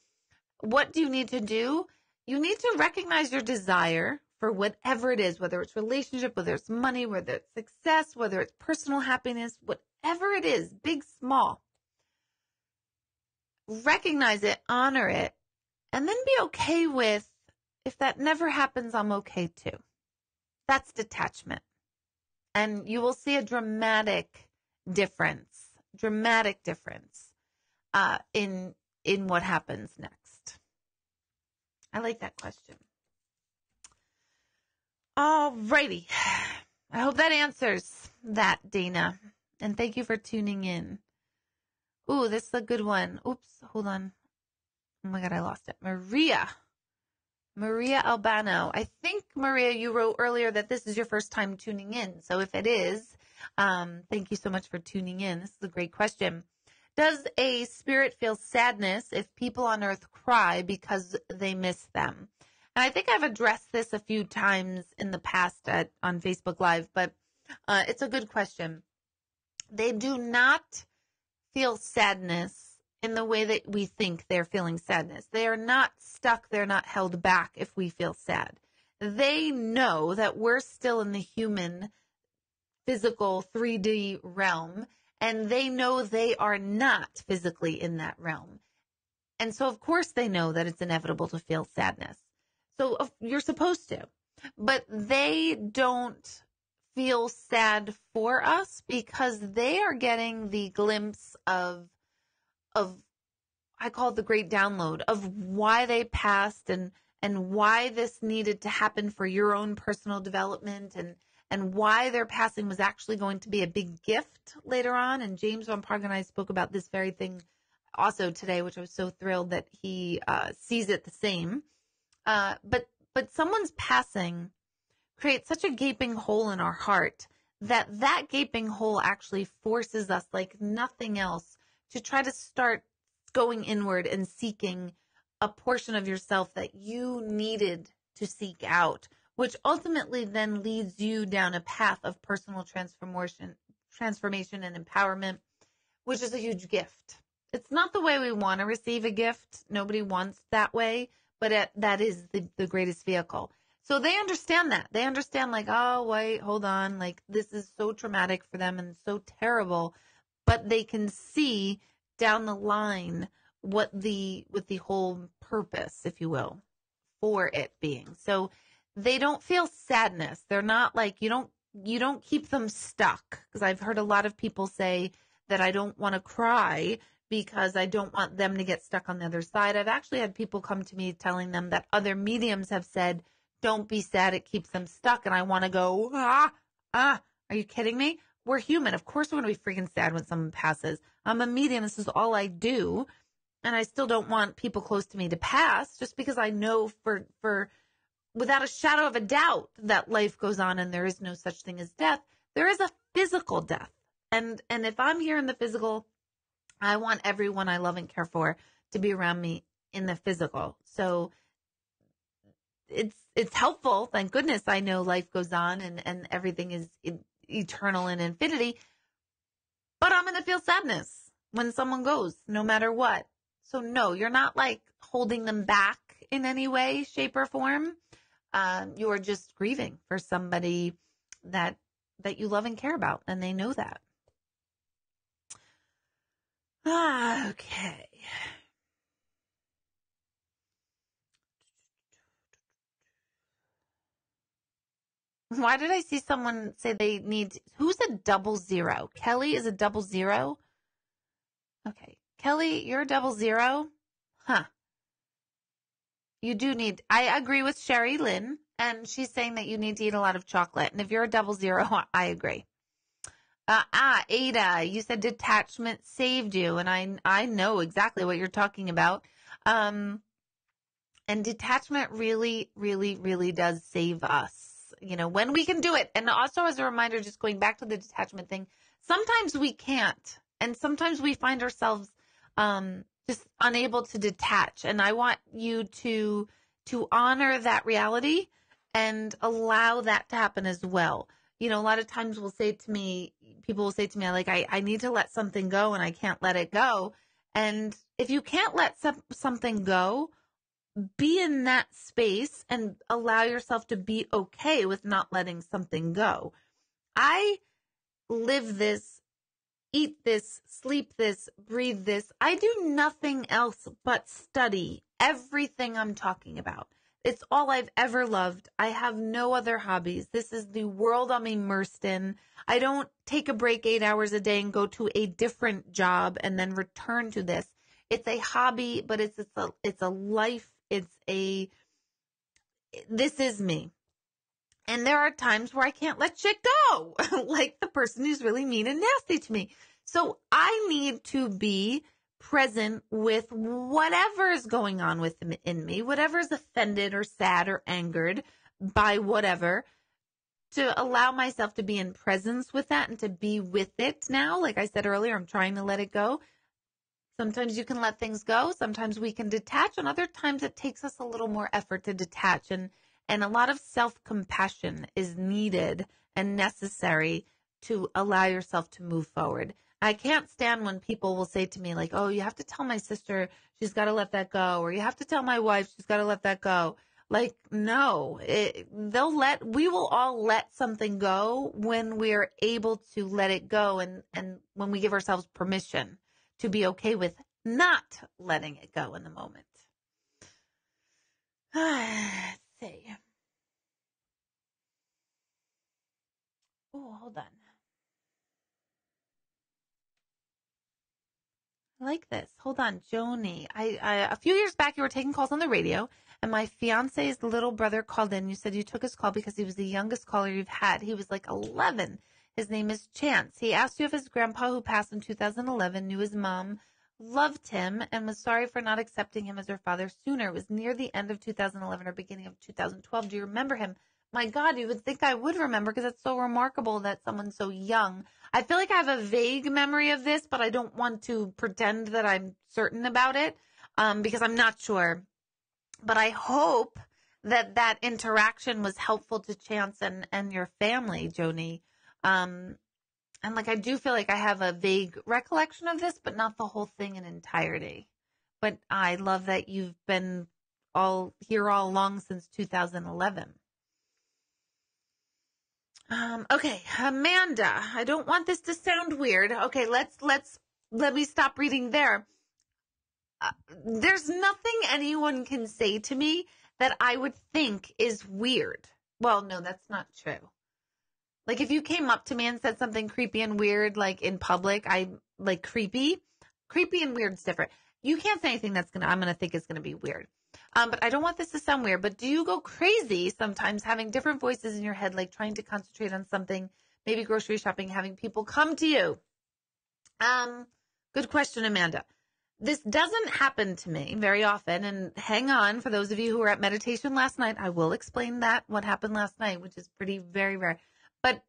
Speaker 1: what do you need to do? You need to recognize your desire for whatever it is, whether it's relationship, whether it's money, whether it's success, whether it's personal happiness, whatever it is, big, small. Recognize it, honor it, and then be okay with, if that never happens, I'm okay too. That's detachment. And you will see a dramatic difference in what happens next. I like that question. All righty. I hope that answers that, Dana. And thank you for tuning in. Ooh, this is a good one. Oops, hold on. Oh my God, I lost it. Maria Albano. I think, Maria, you wrote earlier that this is your first time tuning in. So if it is, thank you so much for tuning in. This is a great question. Does a spirit feel sadness if people on earth cry because they miss them? And I think I've addressed this a few times in the past on Facebook Live, but it's a good question. They do not feel sadness in the way that we think they're feeling sadness. They are not stuck. They're not held back if we feel sad. They know that we're still in the human, physical, 3D realm, and they know they are not physically in that realm. And so, of course, they know that it's inevitable to feel sadness. So you're supposed to. But they don't feel sad for us because they are getting the glimpse of I call it the great download of why they passed and why this needed to happen for your own personal development and why their passing was actually going to be a big gift later on. And James Van Park and I spoke about this very thing also today, which I was so thrilled that he sees it the same. But someone's passing creates such a gaping hole in our heart that gaping hole actually forces us like nothing else to try to start going inward and seeking a portion of yourself that you needed to seek out, which ultimately then leads you down a path of personal transformation and empowerment, which is a huge gift. It's not the way we want to receive a gift. Nobody wants that way, but that is the greatest vehicle. So they understand that. They understand like, oh, wait, hold on. Like this is so traumatic for them and so terrible, but they can see down the line what the whole purpose, if you will, for it being. So they don't feel sadness. They're not like, you don't keep them stuck. Because I've heard a lot of people say that I don't want to cry because I don't want them to get stuck on the other side. I've actually had people come to me telling them that other mediums have said, don't be sad, it keeps them stuck. And I want to go, are you kidding me? We're human. Of course we're going to be freaking sad when someone passes. I'm a medium. This is all I do. And I still don't want people close to me to pass just because I know for without a shadow of a doubt that life goes on and there is no such thing as death, there is a physical death. And if I'm here in the physical, I want everyone I love and care for to be around me in the physical. So it's helpful. Thank goodness I know life goes on and everything is eternal in infinity. But I'm going to feel sadness when someone goes, no matter what. So no, you're not like holding them back in any way, shape, or form. You are just grieving for somebody that you love and care about, and they know that. Okay. Why did I see someone say they need, who's a 00? Kelly is a 00? Okay. Kelly, you're a 00? Huh. You do need, I agree with Sherry Lynn, and she's saying that you need to eat a lot of chocolate. And if you're a 00, I agree. Ada, you said detachment saved you, and I know exactly what you're talking about. And detachment really, really, really does save us. You know, when we can do it. And also as a reminder, just going back to the detachment thing, sometimes we can't. And sometimes we find ourselves just unable to detach. And I want you to honor that reality and allow that to happen as well. You know, a lot of times people will say to me, like, I need to let something go and I can't let it go. And if you can't let something go, be in that space and allow yourself to be okay with not letting something go. I live this, eat this, sleep this, breathe this. I do nothing else but study everything I'm talking about. It's all I've ever loved. I have no other hobbies. This is the world I'm immersed in. I don't take a break 8 hours a day and go to a different job and then return to this. It's a hobby, but it's a life. This is me. And there are times where I can't let shit go, like the person who's really mean and nasty to me. So I need to be present with whatever is going on in me, whatever is offended or sad or angered by whatever, to allow myself to be in presence with that and to be with it now. Like I said earlier, I'm trying to let it go. Sometimes you can let things go. Sometimes we can detach, and other times it takes us a little more effort to detach. And a lot of self-compassion is needed and necessary to allow yourself to move forward. I can't stand when people will say to me like, oh, you have to tell my sister she's got to let that go, or you have to tell my wife she's got to let that go. Like, no, we will all let something go when we're able to let it go, and when we give ourselves permission to be okay with not letting it go in the moment. Let's see. Oh, hold on. I like this. Hold on, Joni. A few years back, you were taking calls on the radio, and my fiance's little brother called in. You said you took his call because he was the youngest caller you've had. He was like 11. His name is Chance. He asked you if his grandpa, who passed in 2011, knew his mom, loved him, and was sorry for not accepting him as her father sooner. It was near the end of 2011 or beginning of 2012. Do you remember him? My God, you would think I would remember, because it's so remarkable that someone so young. I feel like I have a vague memory of this, but I don't want to pretend that I'm certain about it, because I'm not sure. But I hope that interaction was helpful to Chance and your family, Joni. And like, I do feel like I have a vague recollection of this, but not the whole thing in entirety. But I love that you've been all along since 2011. Okay, Amanda, I don't want this to sound weird. Okay, let me stop reading there. There's nothing anyone can say to me that I would think is weird. Well, no, that's not true. Like, if you came up to me and said something creepy and weird, like in public, I like creepy and weird is different. You can't say anything I'm going to think is going to be weird. But I don't want this to sound weird, but do you go crazy sometimes having different voices in your head, like trying to concentrate on something, maybe grocery shopping, having people come to you? Good question, Amanda. this doesn't happen to me very often. And hang on, for those of you who were at meditation last night, I will explain what happened last night, which is very rare. But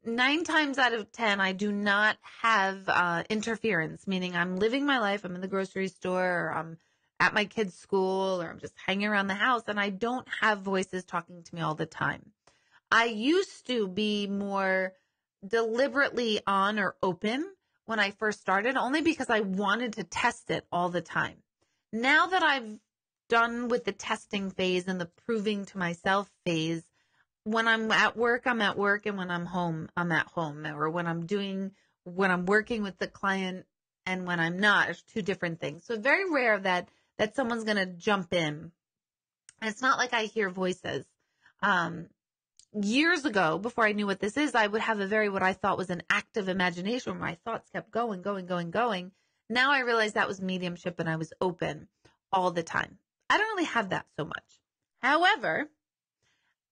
Speaker 1: 9 times out of 10, I do not have interference, meaning I'm living my life. I'm in the grocery store, or I'm at my kid's school, or I'm just hanging around the house, and I don't have voices talking to me all the time. I used to be more deliberately on or open when I first started, only because I wanted to test it all the time. Now that I've done with the testing phase and the proving to myself phase, when I'm at work, I'm at work, and when I'm home, I'm at home. Or when I'm working with the client and when I'm not, it's 2 different things. So very rare that someone's going to jump in. And it's not like I hear voices. Years ago, before I knew what this is, I would have what I thought was an active imagination where my thoughts kept going. Now I realize that was mediumship, and I was open all the time. I don't really have that so much. However,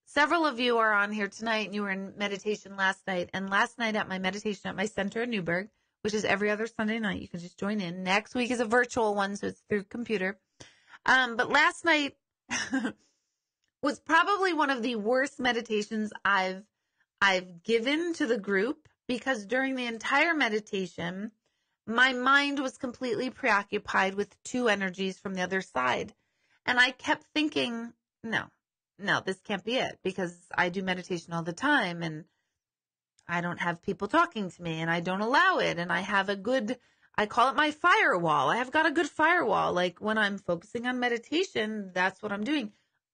Speaker 1: several of you are on here tonight, and you were in meditation last night. And last night at my meditation at my center in Newburgh, which is every other Sunday night, you can just join in. Next week is a virtual one, so it's through computer. But last night was probably one of the worst meditations I've given to the group, because during the entire meditation, my mind was completely preoccupied with 2 energies from the other side. And I kept thinking, no, this can't be it, because I do meditation all the time, and I don't have people talking to me, and I don't allow it. And I have I call it my firewall. I have got a good firewall. Like when I'm focusing on meditation, that's what I'm doing.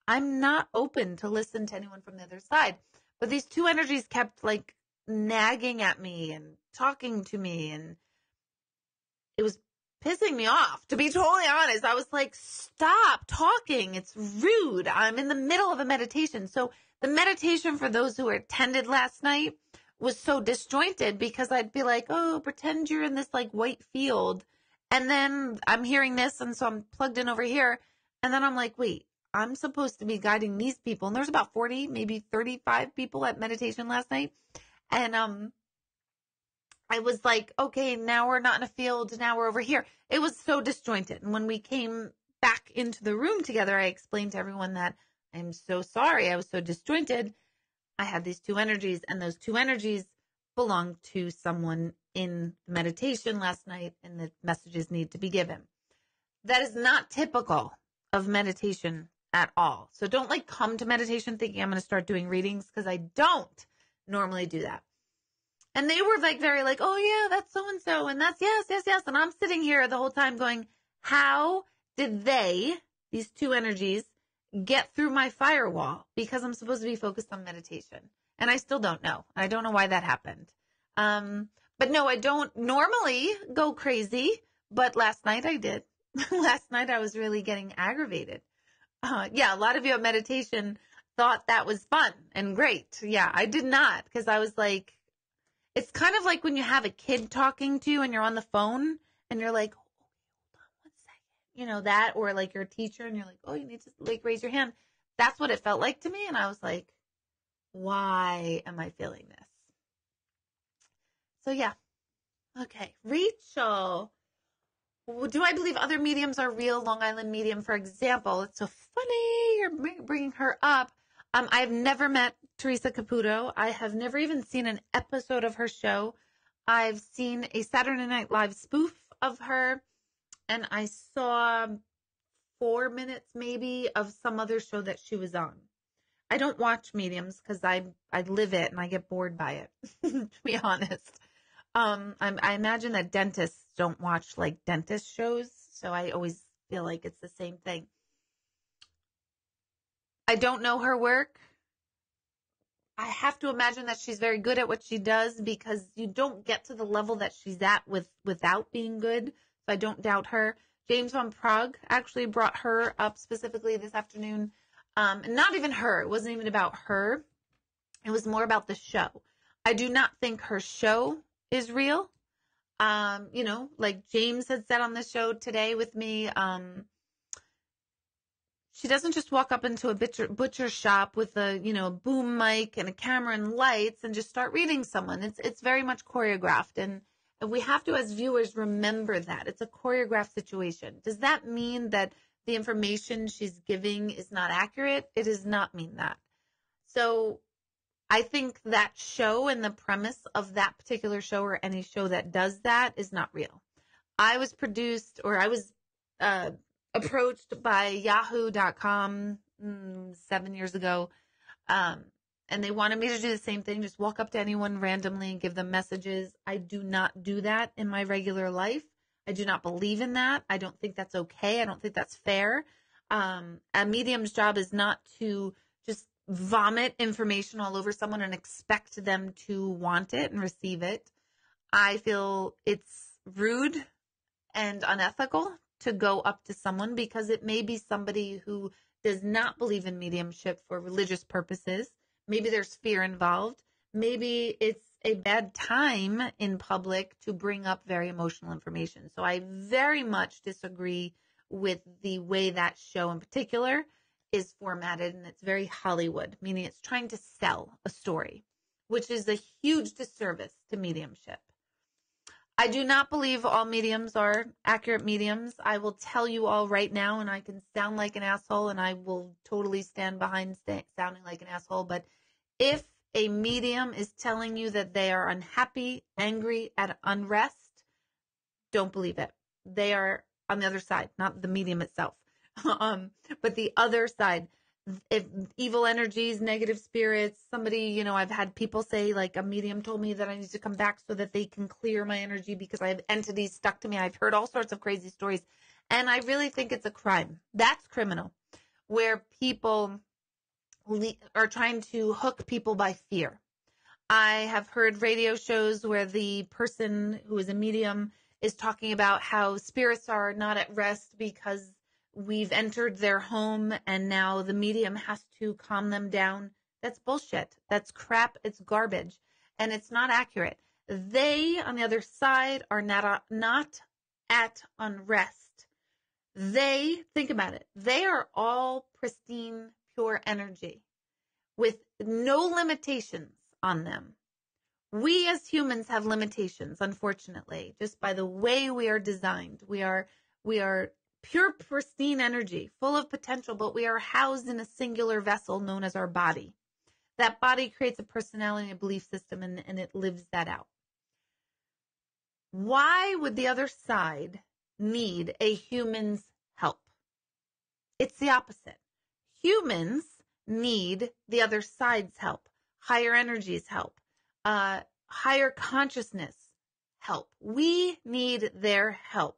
Speaker 1: I'm not open to listen to anyone from the other side. But these 2 energies kept like nagging at me and talking to me, and it was pissing me off, to be totally honest. I was like, stop talking. It's rude. I'm in the middle of a meditation. So the meditation, for those who attended last night, was so disjointed, because I'd be like, oh, pretend you're in this like white field. And then I'm hearing this, and so I'm plugged in over here. And then I'm like, wait, I'm supposed to be guiding these people. And there's about 40, maybe 35 people at meditation last night. And I was like, okay, now we're not in a field. Now we're over here. It was so disjointed. And when we came back into the room together, I explained to everyone that I'm so sorry. I was so disjointed. I had these 2 energies, and those 2 energies belong to someone in meditation last night, and the messages need to be given. That is not typical of meditation at all. So don't like come to meditation thinking I'm going to start doing readings, because I don't normally do that. And they were like very like, oh yeah, that's so-and-so, and that's yes. And I'm sitting here the whole time going, how did these 2 energies, get through my firewall? Because I'm supposed to be focused on meditation. And I still don't know. I don't know why that happened. But no, I don't normally go crazy, but last night I did. Last night I was really getting aggravated. Yeah, a lot of you at meditation thought that was fun and great. Yeah, I did not, because I was like, it's kind of like when you have a kid talking to you and you're on the phone and you're like, oh, hold on 1 second, you know that, or like your teacher and you're like, oh, you need to like raise your hand. That's what it felt like to me. And I was like, why am I feeling this? So yeah. Okay. Rachel, do I believe other mediums are real? Long Island medium, for example. It's so funny you're bringing her up. I've never met Teresa Caputo. I have never even seen an episode of her show. I've seen a Saturday Night Live spoof of her, and I saw 4 minutes maybe of some other show that she was on. I don't watch mediums because I live it and I get bored by it, to be honest. I imagine that dentists don't watch like dentist shows, so I always feel like it's the same thing. I don't know her work. I have to imagine that she's very good at what she does, because you don't get to the level that she's at without being good. So I don't doubt her. James von Prague actually brought her up specifically this afternoon. And not even her. It wasn't even about her. It was more about the show. I do not think her show is real. Like James had said on the show today with me, she doesn't just walk up into a butcher shop with a, boom mic and a camera and lights and just start reading someone. It's very much choreographed. And And we have to, as viewers, remember that. It's a choreographed situation. Does that mean that the information she's giving is not accurate? It does not mean that. So I think that show and the premise of that particular show, or any show that does that, is not real. I was approached by yahoo.com 7 years ago. And they wanted me to do the same thing, just walk up to anyone randomly and give them messages. I do not do that in my regular life. I do not believe in that. I don't think that's okay. I don't think that's fair. A medium's job is not to just vomit information all over someone and expect them to want it and receive it. I feel it's rude and unethical to go up to someone, because it may be somebody who does not believe in mediumship for religious purposes. Maybe there's fear involved. Maybe it's a bad time in public to bring up very emotional information. So I very much disagree with the way that show in particular is formatted, and it's very Hollywood, meaning it's trying to sell a story, which is a huge disservice to mediumship. I do not believe all mediums are accurate mediums. I will tell you all right now, and I can sound like an asshole, and I will totally stand behind sounding like an asshole, but if a medium is telling you that they are unhappy, angry, at unrest, don't believe it. They are on the other side, not the medium itself, but the other side. If evil energies, negative spirits, somebody, I've had people say, like, a medium told me that I need to come back so that they can clear my energy because I have entities stuck to me. I've heard all sorts of crazy stories, and I really think it's a crime. That's criminal, where people are trying to hook people by fear. I have heard radio shows where the person who is a medium is talking about how spirits are not at rest because we've entered their home and now the medium has to calm them down. That's bullshit. That's crap. It's garbage. And it's not accurate. They, on the other side, are not at unrest. Think about it. They are all pristine, pure energy with no limitations on them. We as humans have limitations, unfortunately, just by the way we are designed. We are pure, pristine energy, full of potential, but we are housed in a singular vessel known as our body. That body creates a personality, a belief system, and it lives that out. Why would the other side need a human's help? It's the opposite. Humans need the other side's help, higher energies help, higher consciousness help. We need their help.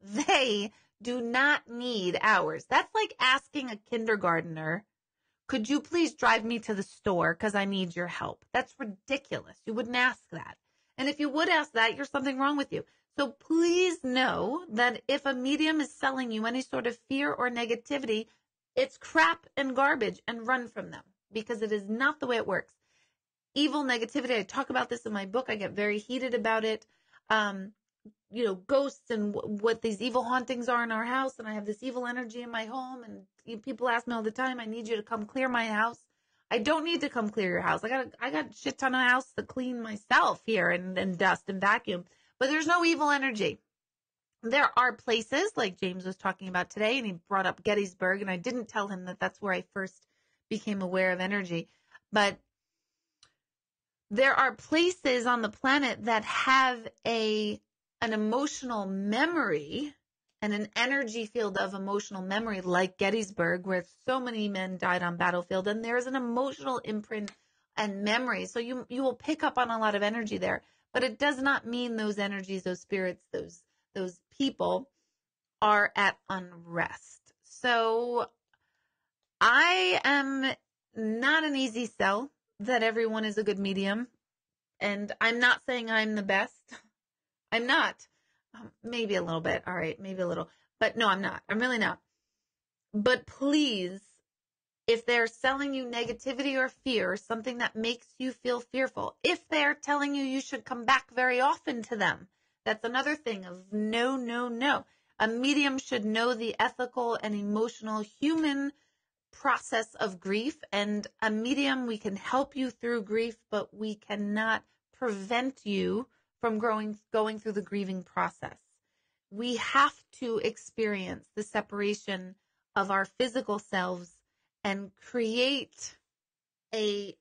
Speaker 1: They do not need ours. That's like asking a kindergartner, could you please drive me to the store because I need your help? That's ridiculous. You wouldn't ask that. And if you would ask that, there's something wrong with you. So please know that if a medium is selling you any sort of fear or negativity, it's crap and garbage, and run from them, because it is not the way it works. Evil negativity, I talk about this in my book. I get very heated about it. Ghosts and what these evil hauntings are in our house. And I have this evil energy in my home. And people ask me all the time, I need you to come clear my house. I don't need to come clear your house. I got a shit ton of house to clean myself here and dust and vacuum. But there's no evil energy. There are places like James was talking about today, and he brought up Gettysburg, and I didn't tell him that that's where I first became aware of energy. But there are places on the planet that have an emotional memory and an energy field of emotional memory, like Gettysburg, where so many men died on battlefield, and there's an emotional imprint and memory. So you will pick up on a lot of energy there, but it does not mean those energies, those spirits, those people are at unrest. So I am not an easy sell that everyone is a good medium. And I'm not saying I'm the best. I'm not. Maybe a little bit. All right. Maybe a little. But no, I'm not. I'm really not. But please, if they're selling you negativity or fear, something that makes you feel fearful, if they're telling you should come back very often to them, that's another thing of no, no, no. A medium should know the ethical and emotional human process of grief. And a medium, we can help you through grief, but we cannot prevent you from going through the grieving process. We have to experience the separation of our physical selves and create a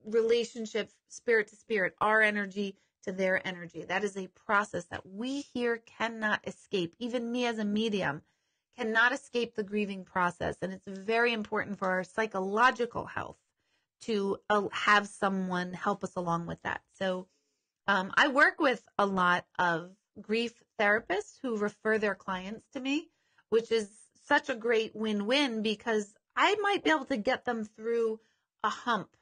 Speaker 1: relationship, spirit to spirit, our energy to their energy. That is a process that we here cannot escape. Even me as a medium cannot escape the grieving process. And it's very important for our psychological health to have someone help us along with that. So I work with a lot of grief therapists who refer their clients to me, which is such a great win-win because I might be able to get them through a hump,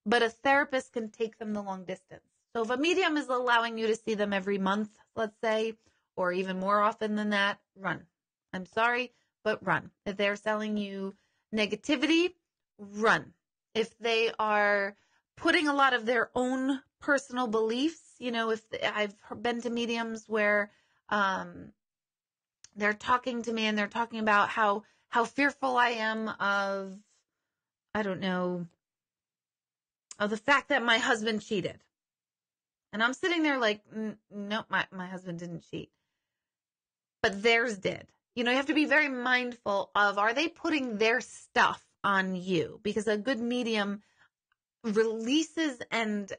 Speaker 1: but a therapist can take them the long distance. So if a medium is allowing you to see them every month, let's say, or even more often than that, run. I'm sorry, but run. If they're selling you negativity, run. If they are putting a lot of their own personal beliefs, if I've been to mediums where they're talking to me and they're talking about how fearful I am of, I don't know, of the fact that my husband cheated. And I'm sitting there like, no, my husband didn't cheat, but theirs did. You have to be very mindful of, are they putting their stuff on you? Because a good medium releases and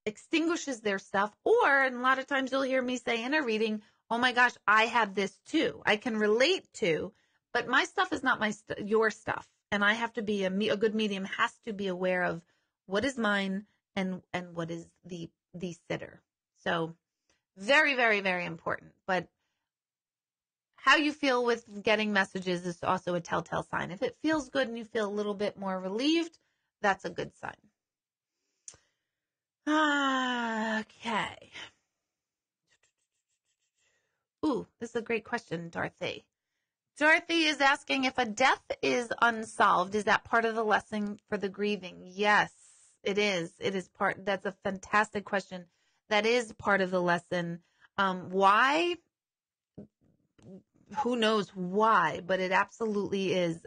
Speaker 1: extinguishes their stuff. And a lot of times you'll hear me say in a reading, oh my gosh, I have this too. I can relate to, but my stuff is not your stuff. And I have to be a good medium has to be aware of what is mine and what is the sitter. So very, very, very important. But how you feel with getting messages is also a telltale sign. If it feels good and you feel a little bit more relieved, that's a good sign. Okay. Ooh, this is a great question, Dorothy. Dorothy is asking if a death is unsolved, is that part of the lesson for the grieving? Yes, it is. It is part. That's a fantastic question. That is part of the lesson. Why? Who knows why, but it absolutely is.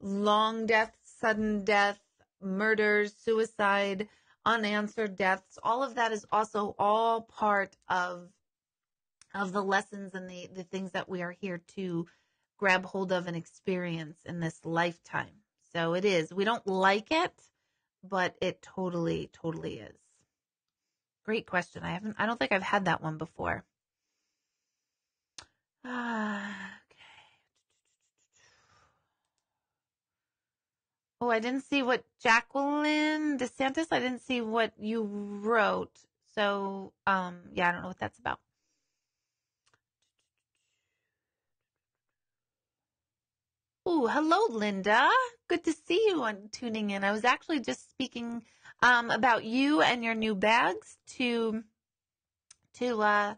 Speaker 1: Long death, sudden death, murders, suicide, unanswered deaths, all of that is also all part of the lessons and the things that we are here to grab hold of and experience in this lifetime. So it is. We don't like it, but it totally, totally is. Great question. I don't think I've had that one before. Okay. Oh, I didn't see what Jacqueline DeSantis, I didn't see what you wrote. So, yeah, I don't know what that's about. Oh, hello, Linda. Good to see you on tuning in. I was actually just speaking about you and your new bags to a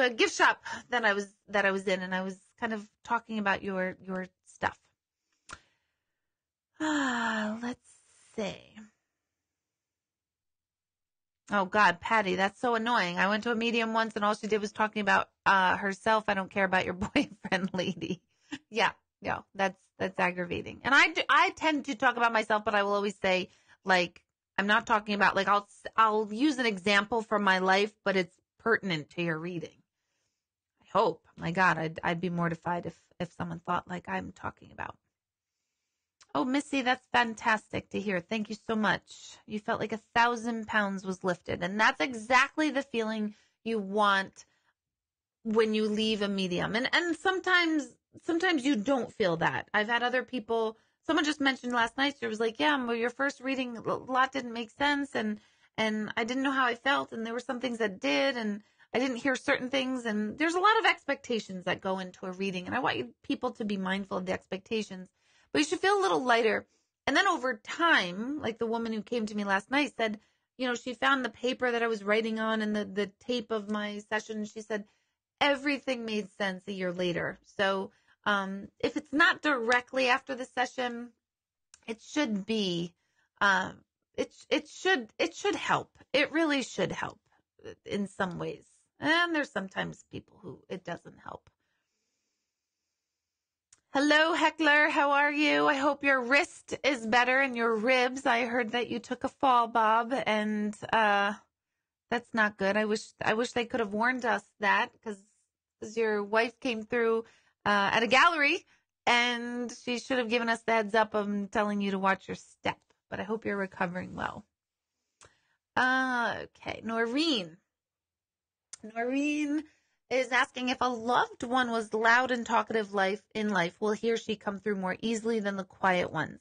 Speaker 1: gift shop that I was in, and I was kind of talking about your stuff. Let's see. Oh God, Patty, that's so annoying. I went to a medium once and all she did was talking about herself. I don't care about your boyfriend, lady. Yeah, that's aggravating. And I tend to talk about myself, but I will always say, like, I'm not talking about, like, I'll use an example from my life, but it's pertinent to your reading. I hope. My God, I'd be mortified if someone thought like I'm talking about. Oh, Missy, that's fantastic to hear. Thank you so much. You felt like 1,000 pounds was lifted. And that's exactly the feeling you want when you leave a medium. And sometimes you don't feel that. I've had other people, someone just mentioned last night, she was like, yeah, well, your first reading, a lot didn't make sense. And I didn't know how I felt. And there were some things that did. And I didn't hear certain things. And there's a lot of expectations that go into a reading. And I want people to be mindful of the expectations. But you should feel a little lighter. And then over time, like the woman who came to me last night said, she found the paper that I was writing on and the tape of my session. She said, everything made sense a year later. So if it's not directly after the session, it should be, it should help. It really should help in some ways. And there's sometimes people who it doesn't help. Hello, Heckler. How are you? I hope your wrist is better and your ribs. I heard that you took a fall, Bob, and That's not good. I wish they could have warned us that, because your wife came through at a gallery and she should have given us the heads up of telling you to watch your step. But I hope you're recovering well. Okay, Noreen is asking, if a loved one was loud and talkative in life, will he or she come through more easily than the quiet ones?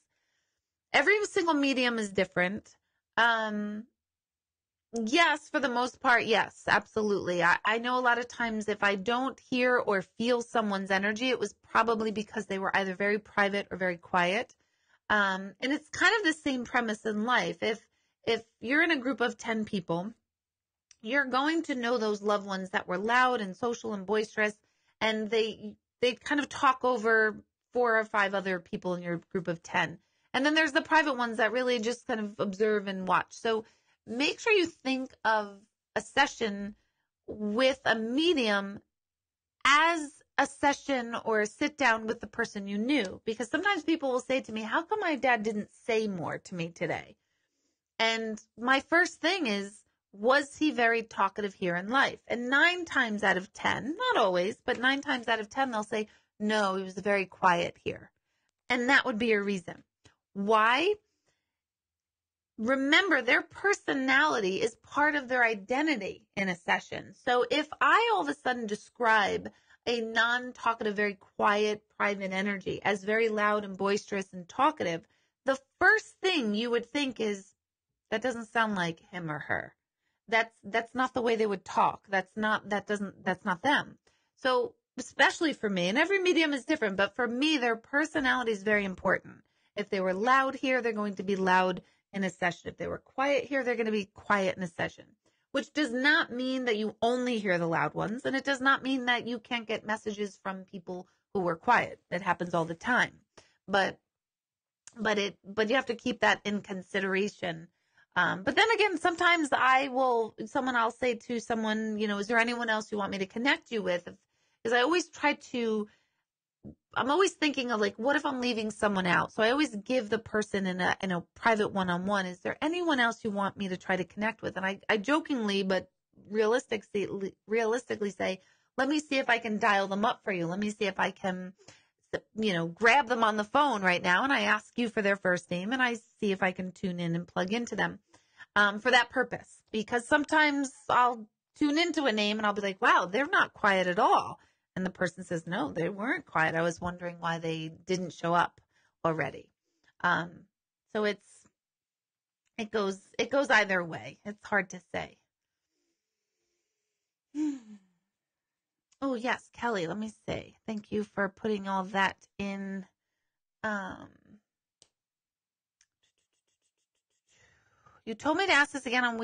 Speaker 1: Every single medium is different. Yes, for the most part, yes, absolutely. I know a lot of times if I don't hear or feel someone's energy, it was probably because they were either very private or very quiet. And it's kind of the same premise in life. If you're in a group of 10 people, you're going to know those loved ones that were loud and social and boisterous, and they kind of talk over 4 or 5 other people in your group of 10. And then there's the private ones that really just kind of observe and watch. So make sure you think of a session with a medium as a session or a sit down with the person you knew. Because sometimes people will say to me, how come my dad didn't say more to me today? And my first thing is, was he very talkative here in life? And 9 times out of 10, not always, but 9 times out of 10, they'll say, no, he was very quiet here. And that would be a reason. Why? Remember, their personality is part of their identity in a session. So if I all of a sudden describe a non-talkative, very quiet, private energy as very loud and boisterous and talkative, the first thing you would think is, that doesn't sound like him or her. That's not the way they would talk. That's not them. So especially for me, and every medium is different, but for me, their personality is very important. If they were loud here, they're going to be loud in a session. If they were quiet here, they're going to be quiet in a session, which does not mean that you only hear the loud ones. And it does not mean that you can't get messages from people who were quiet. That happens all the time. But you have to keep that in consideration. But then again, sometimes I'll say to someone, is there anyone else you want me to connect you with? Because I'm always thinking of, like, what if I'm leaving someone out? So I always give the person in a private one-on-one, is there anyone else you want me to try to connect with? And I jokingly, but realistically say, let me see if I can dial them up for you. Let me see if I can, grab them on the phone right now. And I ask you for their first name, and I see if I can tune in and plug into them for that purpose. Because sometimes I'll tune into a name and I'll be like, wow, they're not quiet at all. And the person says, no, they weren't quiet. I was wondering why they didn't show up already. So it goes either way. It's hard to say. Oh, yes, Kelly, let me see. Thank you for putting all that in. You told me to ask this again on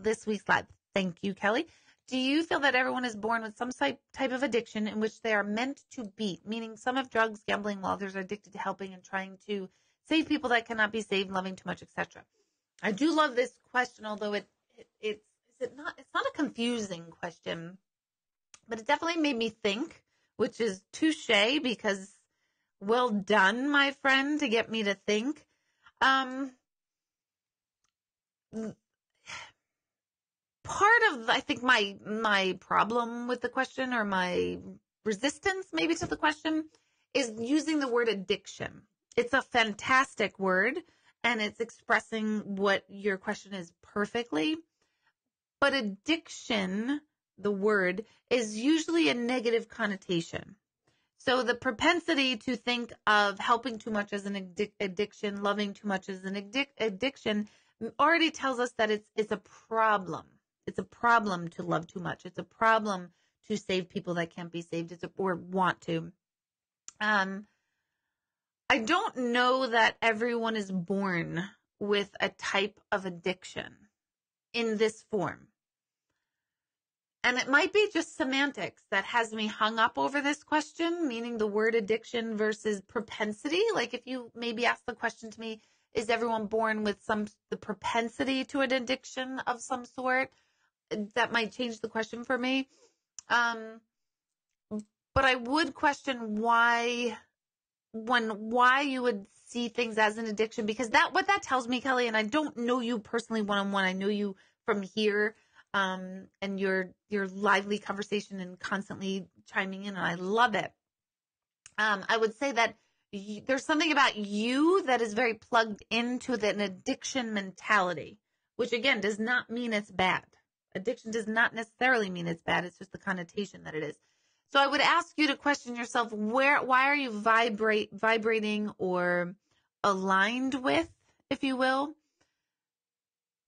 Speaker 1: this week's live. Thank you, Kelly. Do you feel that everyone is born with some type of addiction in which they are meant to beat, meaning some have drugs, gambling, while others are addicted to helping and trying to save people that cannot be saved, loving too much, etc.? I do love this question, although it's not a confusing question, but it definitely made me think, which is touche, because well done, my friend, to get me to think. Part of, I think, my problem with the question, or my resistance maybe to the question, is using the word addiction. It's a fantastic word, and it's expressing what your question is perfectly. But addiction, the word, is usually a negative connotation. So the propensity to think of helping too much as an addiction, loving too much as an addiction, already tells us that it's a problem. It's a problem to love too much. It's a problem to save people that can't be saved, or want to. I don't know that everyone is born with a type of addiction in this form. And it might be just semantics that has me hung up over this question, meaning the word addiction versus propensity. Like, if you maybe ask the question to me, is everyone born with the propensity to an addiction of some sort? That might change the question for me. But I would question why you would see things as an addiction, because what that tells me, Kelly, and I don't know you personally one-on-one, I know you from here, and your lively conversation and constantly chiming in, and I love it. I would say that there's something about you that is very plugged into an addiction mentality, which again does not mean it's bad. Addiction does not necessarily mean it's bad. It's just the connotation that it is. So I would ask you to question yourself, why are you vibrating or aligned with, if you will,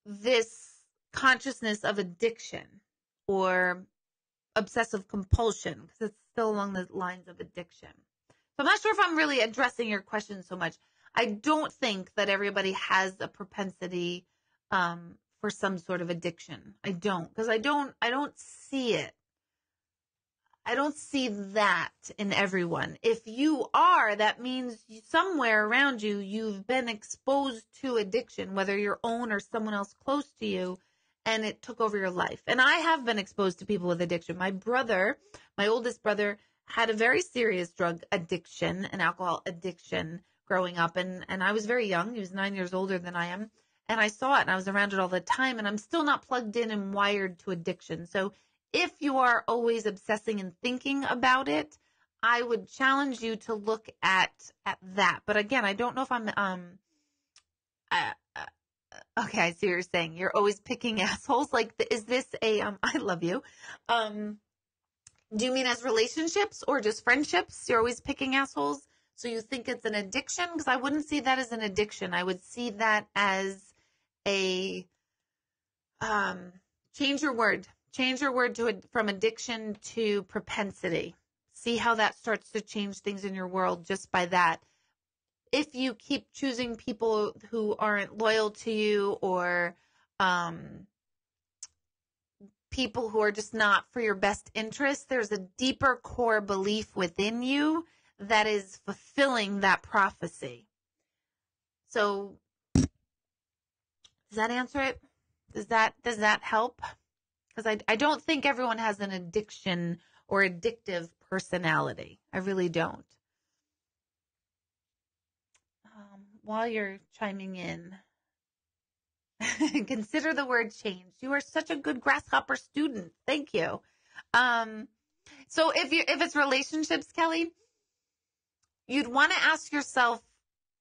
Speaker 1: this consciousness of addiction or obsessive compulsion, because it's still along the lines of addiction. So I'm not sure if I'm really addressing your question so much. I don't think that everybody has a propensity for some sort of addiction. I don't, because I don't see it. I don't see that in everyone. If you are, that means somewhere around you, you've been exposed to addiction, whether your own or someone else close to you, and it took over your life. And I have been exposed to people with addiction. My brother, my oldest brother, had a very serious drug addiction and alcohol addiction growing up. And I was very young. He was 9 years older than I am. And I saw it and I was around it all the time. And I'm still not plugged in and wired to addiction. So if you are always obsessing and thinking about it, I would challenge you to look at that. But again, I don't know if I'm, okay, I see what you're saying. You're always picking assholes. Like, is this I love you. Do you mean as relationships or just friendships? You're always picking assholes. So you think it's an addiction? Because I wouldn't see that as an addiction. I would see that as a, change your word from addiction to propensity. See how that starts to change things in your world just by that. If you keep choosing people who aren't loyal to you or people who are just not for your best interest, there's a deeper core belief within you that is fulfilling that prophecy. So does that answer it? Does that help? Because I don't think everyone has an addiction or addictive personality. I really don't. While you're chiming in, consider the word change. You are such a good grasshopper student. Thank you. So if it's relationships, Kelly, you'd want to ask yourself,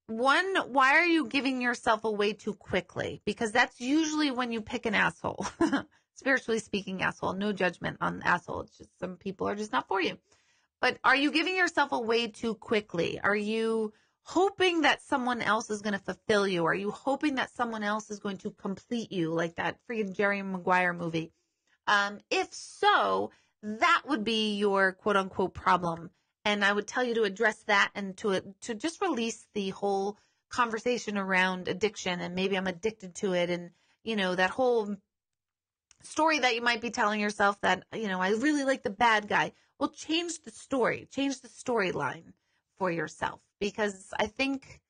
Speaker 1: one, why are you giving yourself away too quickly? Because that's usually when you pick an asshole. Spiritually speaking, asshole. No judgment on asshole. It's just some people are just not for you. But are you giving yourself away too quickly? Are you hoping that someone else is going to fulfill you? Are you hoping that someone else is going to complete you, like that freaking Jerry Maguire movie? If so, that would be your quote unquote problem. And I would tell you to address that and to just release the whole conversation around addiction and maybe I'm addicted to it. And, that whole story that you might be telling yourself that, I really like the bad guy. Well, change the story, change the storyline for yourself, because I think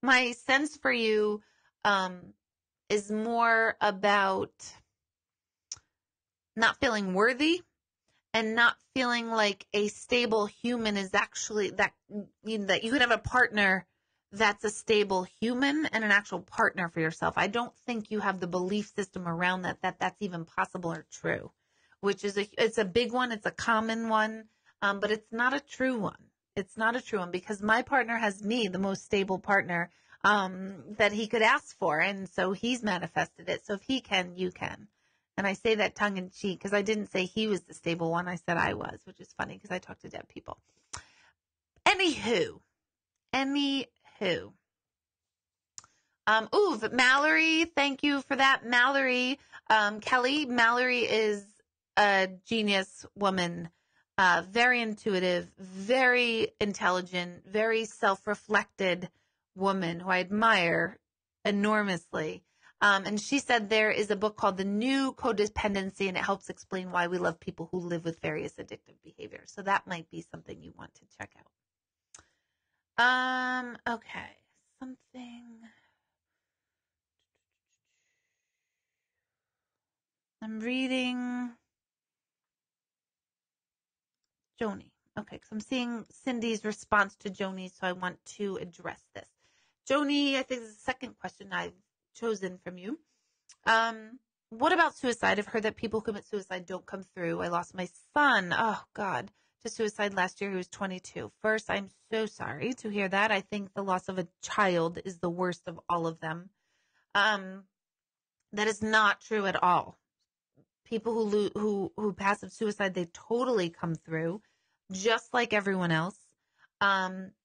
Speaker 1: my sense for you is more about not feeling worthy and not feeling like a stable human is actually that you could have a partner that's a stable human and an actual partner for yourself. I don't think you have the belief system around that's even possible or true, which is it's a big one. It's a common one, but it's not a true one. It's not a true one because my partner has me, the most stable partner that he could ask for. And so he's manifested it. So if he can, you can. And I say that tongue in cheek because I didn't say he was the stable one. I said I was, which is funny because I talk to dead people. Anywho. Mallory, thank you for that. Mallory, Kelly, Mallory is a genius woman, very intuitive, very intelligent, very self-reflected woman who I admire enormously. And she said there is a book called The New Codependency, and it helps explain why we love people who live with various addictive behaviors. So that might be something you want to check out. Okay. Something. I'm reading Joni. Okay, because I'm seeing Cindy's response to Joni, so I want to address this. Joni, I think this is the second question I've chosen from you. what about suicide? I've heard that people who commit suicide don't come through. I lost my son, oh God, to suicide last year. He was 22. First, I'm so sorry to hear that. I think the loss of a child is the worst of all of them. That is not true at all. People who passive suicide, they totally come through, just like everyone else.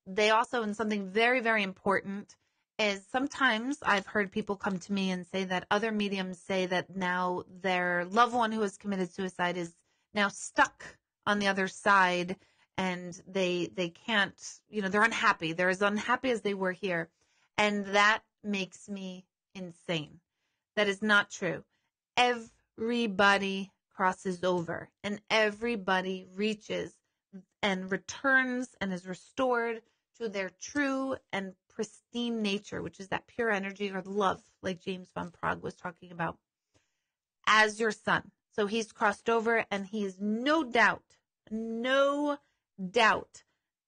Speaker 1: They also, and something very, very important, is sometimes I've heard people come to me and say that other mediums say that now their loved one who has committed suicide is now stuck on the other side, and they can't, they're unhappy. They're as unhappy as they were here. And that makes me insane. That is not true. Everybody crosses over, and everybody reaches and returns and is restored to their true and pristine nature, which is that pure energy or love, like James von Prague was talking about, as your son. So he's crossed over, and he is no doubt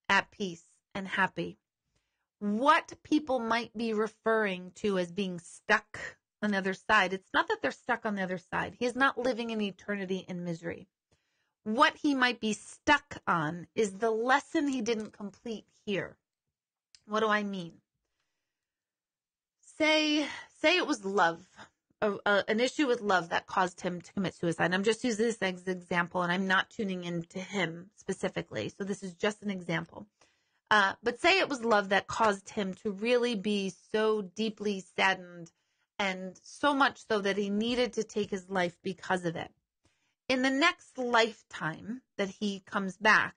Speaker 1: at peace and happy. What people might be referring to as being stuck on the other side, it's not that they're stuck on the other side. He is not living in eternity in misery. What he might be stuck on is the lesson he didn't complete here. What do I mean? Say it was love, an issue with love that caused him to commit suicide. I'm just using this as an example, and I'm not tuning into him specifically. So this is just an example. But say it was love that caused him to really be so deeply saddened, and so much so that he needed to take his life because of it. In the next lifetime that he comes back,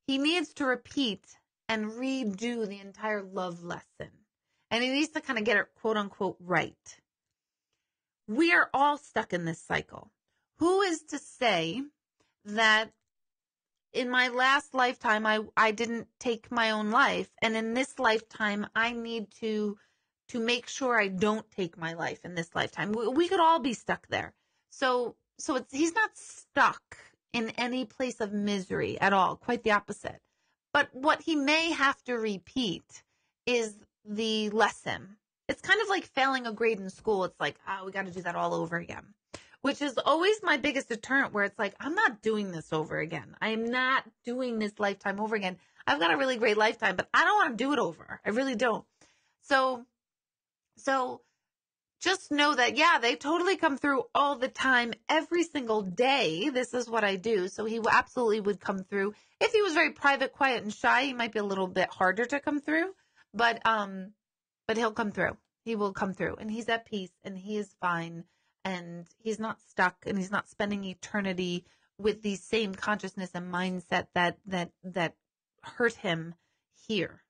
Speaker 1: he needs to repeat and redo the entire love lesson. And he needs to kind of get it, quote unquote, right. We are all stuck in this cycle. Who is to say that in my last lifetime, I didn't take my own life, and in this lifetime, I need to make sure I don't take my life in this lifetime? We could all be stuck there. So he's not stuck in any place of misery at all, quite the opposite. But what he may have to repeat is the lesson. It's kind of like failing a grade in school. It's like, we got to do that all over again, which is always my biggest deterrent, where it's like, I'm not doing this over again. I am not doing this lifetime over again. I've got a really great lifetime, but I don't want to do it over. I really don't. So just know that, yeah, they totally come through all the time, every single day. This is what I do. So he absolutely would come through. If he was very private, quiet, and shy, he might be a little bit harder to come through, but he'll come through. He will come through, and he's at peace, and he is fine, and he's not stuck, and he's not spending eternity with the same consciousness and mindset that hurt him here.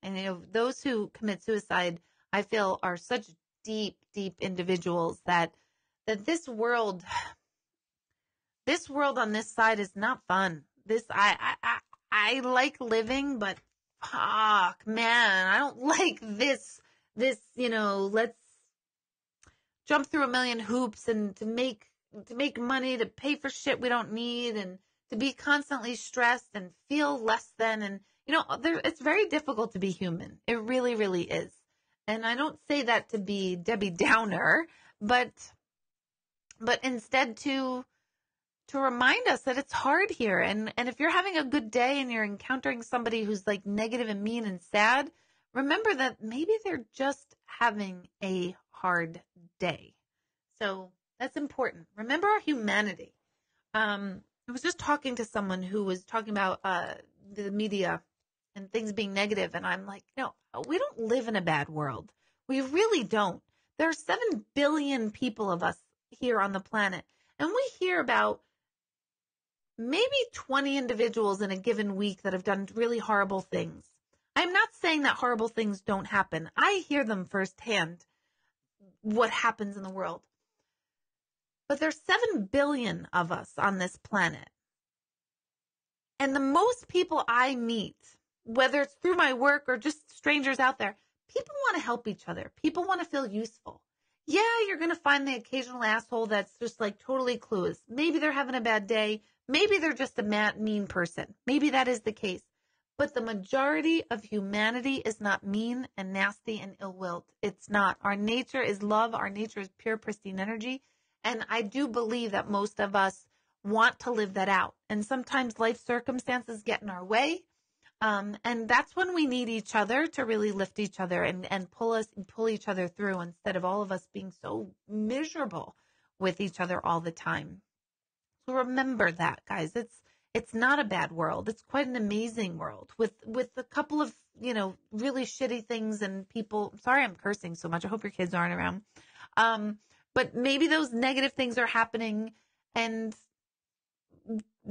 Speaker 1: And those who commit suicide, I feel, are such deep individuals that this world on this side is not fun. I like living, but fuck, man, I don't like this, let's jump through a million hoops and to make money, to pay for shit we don't need, and to be constantly stressed and feel less than. And, it's very difficult to be human. It really, really is. And I don't say that to be Debbie Downer, but instead to remind us that it's hard here. And if you're having a good day and you're encountering somebody who's like negative and mean and sad, remember that maybe they're just having a hard day. So that's important. Remember our humanity. I was just talking to someone who was talking about the media and things being negative, and I'm like, no, we don't live in a bad world. We really don't. There are 7 billion people of us here on the planet, and we hear about maybe 20 individuals in a given week that have done really horrible things. I'm not saying that horrible things don't happen. I hear them firsthand, what happens in the world. But there's 7 billion of us on this planet. And the most people I meet, whether it's through my work or just strangers out there, people want to help each other. People want to feel useful. Yeah, you're going to find the occasional asshole that's just like totally clueless. Maybe they're having a bad day. Maybe they're just a mean person. Maybe that is the case. But the majority of humanity is not mean and nasty and ill-willed. It's not. Our nature is love. Our nature is pure, pristine energy. And I do believe that most of us want to live that out. And sometimes life circumstances get in our way. And that's when we need each other to really lift each other and pull each other through, instead of all of us being so miserable with each other all the time. So remember that, guys. It's not a bad world. It's quite an amazing world with a couple of, really shitty things and people. Sorry, I'm cursing so much. I hope your kids aren't around. But maybe those negative things are happening, and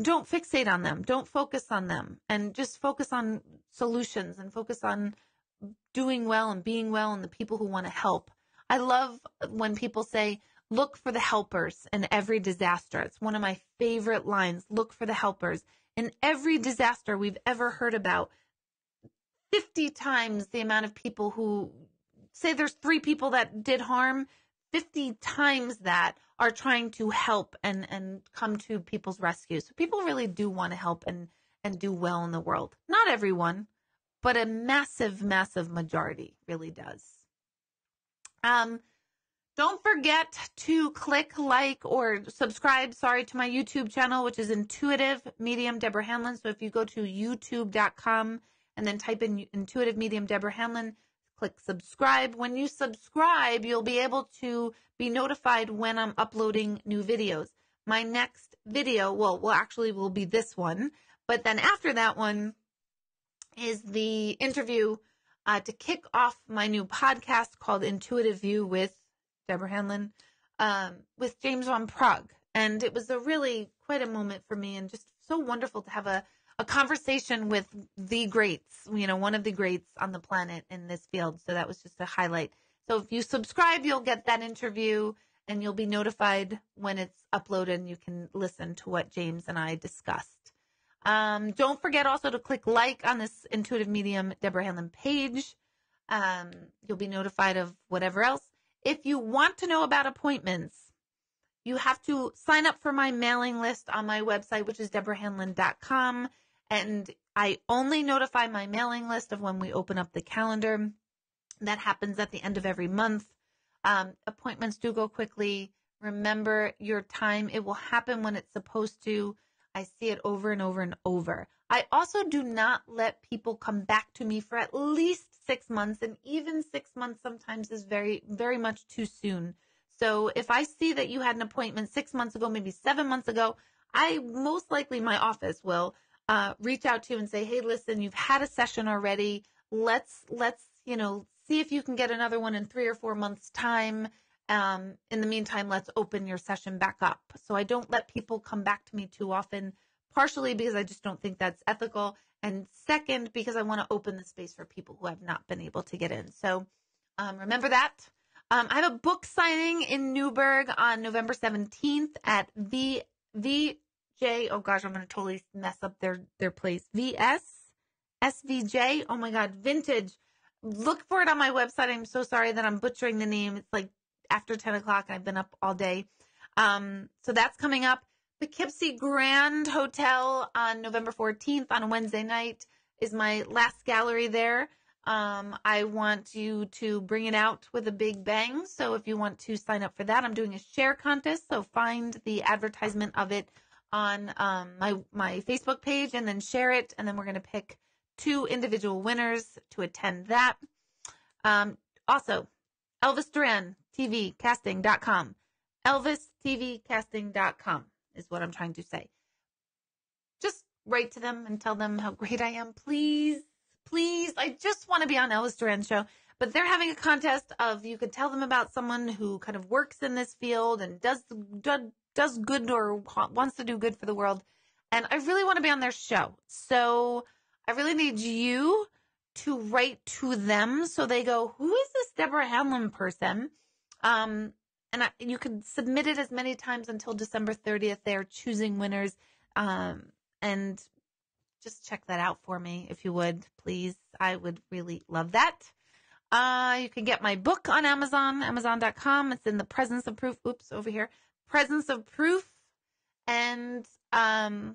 Speaker 1: don't fixate on them. Don't focus on them, and just focus on solutions and focus on doing well and being well and the people who want to help. I love when people say, look for the helpers in every disaster. It's one of my favorite lines. Look for the helpers. In every disaster we've ever heard about, 50 times the amount of people who say there's 3 people that did harm, 50 times that are trying to help and come to people's rescue. So people really do want to help and do well in the world. Not everyone, but a massive, massive majority really does. Don't forget to click like or subscribe, to my YouTube channel, which is Intuitive Medium Deborah Hanlon. So if you go to youtube.com and then type in Intuitive Medium Deborah Hanlon, click subscribe. When you subscribe, you'll be able to be notified when I'm uploading new videos. My next video, will be this one, but then after that one is the interview to kick off my new podcast called Intuitive View with Deborah Hanlon, with James Van Prague. And it was quite a moment for me, and just so wonderful to have a conversation with the greats, one of the greats on the planet in this field. So that was just a highlight. So if you subscribe, you'll get that interview and you'll be notified when it's uploaded, and you can listen to what James and I discussed. Don't forget also to click like on this Intuitive Medium Deborah Hanlon page. You'll be notified of whatever else. If you want to know about appointments, you have to sign up for my mailing list on my website, which is deborahhanlon.com. And I only notify my mailing list of when we open up the calendar. That happens at the end of every month. Appointments do go quickly. Remember your time. It will happen when it's supposed to. I see it over and over and over. I also do not let people come back to me for at least 6 months, and even 6 months sometimes is very, very much too soon. So if I see that you had an appointment 6 months ago, maybe 7 months ago, most likely my office will reach out to you and say, hey, listen, you've had a session already. Let's see if you can get another one in 3 or 4 months' time. In the meantime, let's open your session back up. So I don't let people come back to me too often, partially because I just don't think that's ethical, and second, because I want to open the space for people who have not been able to get in. So remember that. I have a book signing in Newburgh on November 17th at VJ. Oh gosh, I'm going to totally mess up their place. SVJ. Oh my God, Vintage. Look for it on my website. I'm so sorry that I'm butchering the name. It's like after 10 o'clock and I've been up all day. So that's coming up. Poughkeepsie Grand Hotel on November 14th on a Wednesday night is my last gallery there. I want you to bring it out with a big bang. So if you want to sign up for that, I'm doing a share contest. So find the advertisement of it on my Facebook page and then share it. And then we're going to pick 2 individual winners to attend that. Also, Elvis Duran, TVcasting.com. ElvisTVcasting.com is what I'm trying to say. Just write to them and tell them how great I am. Please. I just want to be on Elvis Duran's show. But they're having a contest of, you could tell them about someone who kind of works in this field and does good or wants to do good for the world. And I really want to be on their show. So I really need you to write to them so they go, who is this Deborah Hanlon person? You can submit it as many times until December 30th. They're choosing winners. And just check that out for me if you would, please. I would really love that. You can get my book on Amazon, Amazon.com. It's in the Presence of Proof. Oops, over here. Presence of Proof. And I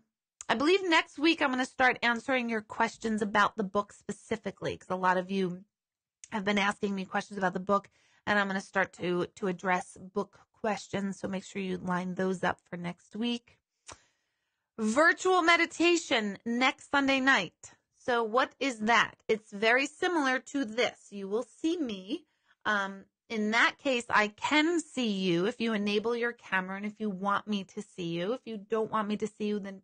Speaker 1: believe next week I'm going to start answering your questions about the book specifically, because a lot of you have been asking me questions about the book, and I'm going to start to address book questions, so make sure you line those up for next week. Virtual meditation next Sunday night. So what is that? It's very similar to this. You will see me. In that case, I can see you if you enable your camera and if you want me to see you. If you don't want me to see you, then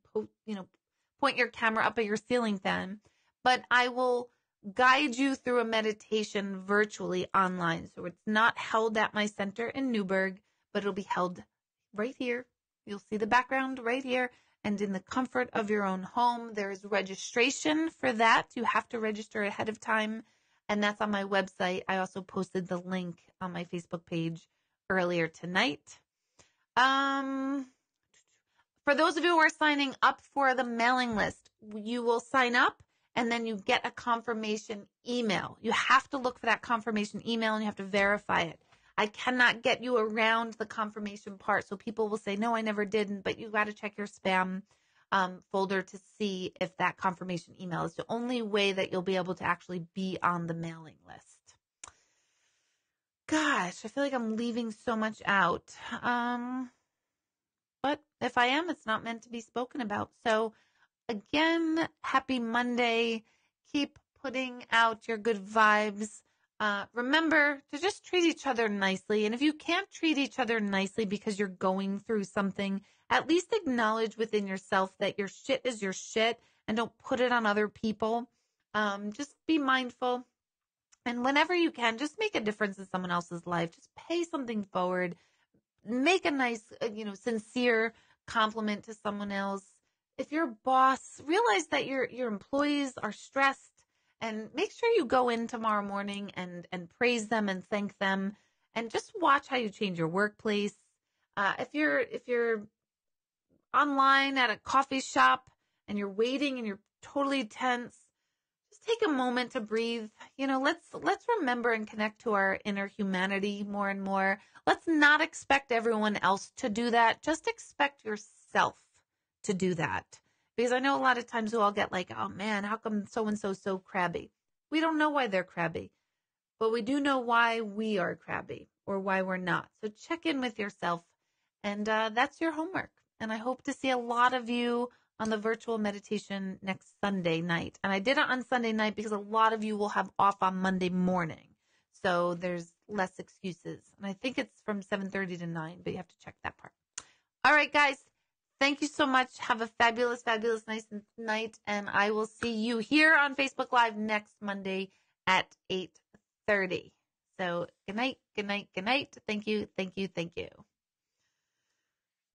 Speaker 1: point your camera up at your ceiling fan. But I will guide you through a meditation virtually online. So it's not held at my center in Newburgh, but it'll be held right here. You'll see the background right here. And in the comfort of your own home. There is registration for that. You have to register ahead of time. And that's on my website. I also posted the link on my Facebook page earlier tonight. For those of you who are signing up for the mailing list, you will sign up and then you get a confirmation email. You have to look for that confirmation email and you have to verify it. I cannot get you around the confirmation part. So people will say, no, I never did. But you got to check your spam folder to see if that confirmation email is the only way that you'll be able to actually be on the mailing list. Gosh, I feel like I'm leaving so much out. But if I am, it's not meant to be spoken about. So again, happy Monday. Keep putting out your good vibes. Remember to just treat each other nicely. And if you can't treat each other nicely because you're going through something, at least acknowledge within yourself that your shit is your shit and don't put it on other people. Just be mindful. And whenever you can, just make a difference in someone else's life. Just pay something forward. Make a nice, sincere compliment to someone else. If you're a boss, realize that your employees are stressed. And make sure you go in tomorrow morning and praise them and thank them, and just watch how you change your workplace. If you're online at a coffee shop and you're waiting and you're totally tense, just take a moment to breathe. Let's remember and connect to our inner humanity more and more. Let's not expect everyone else to do that. Just expect yourself to do that. Because I know a lot of times we'll all get like, oh man, how come so-and-so so crabby? We don't know why they're crabby, but we do know why we are crabby or why we're not. So check in with yourself, and that's your homework. And I hope to see a lot of you on the virtual meditation next Sunday night. And I did it on Sunday night because a lot of you will have off on Monday morning. So there's less excuses. And I think it's from 7:30 to 9, but you have to check that part. All right, guys. Thank you so much. Have a fabulous, fabulous nice night. And I will see you here on Facebook Live next Monday at 8:30. So good night, good night, good night. Thank you, thank you, thank you.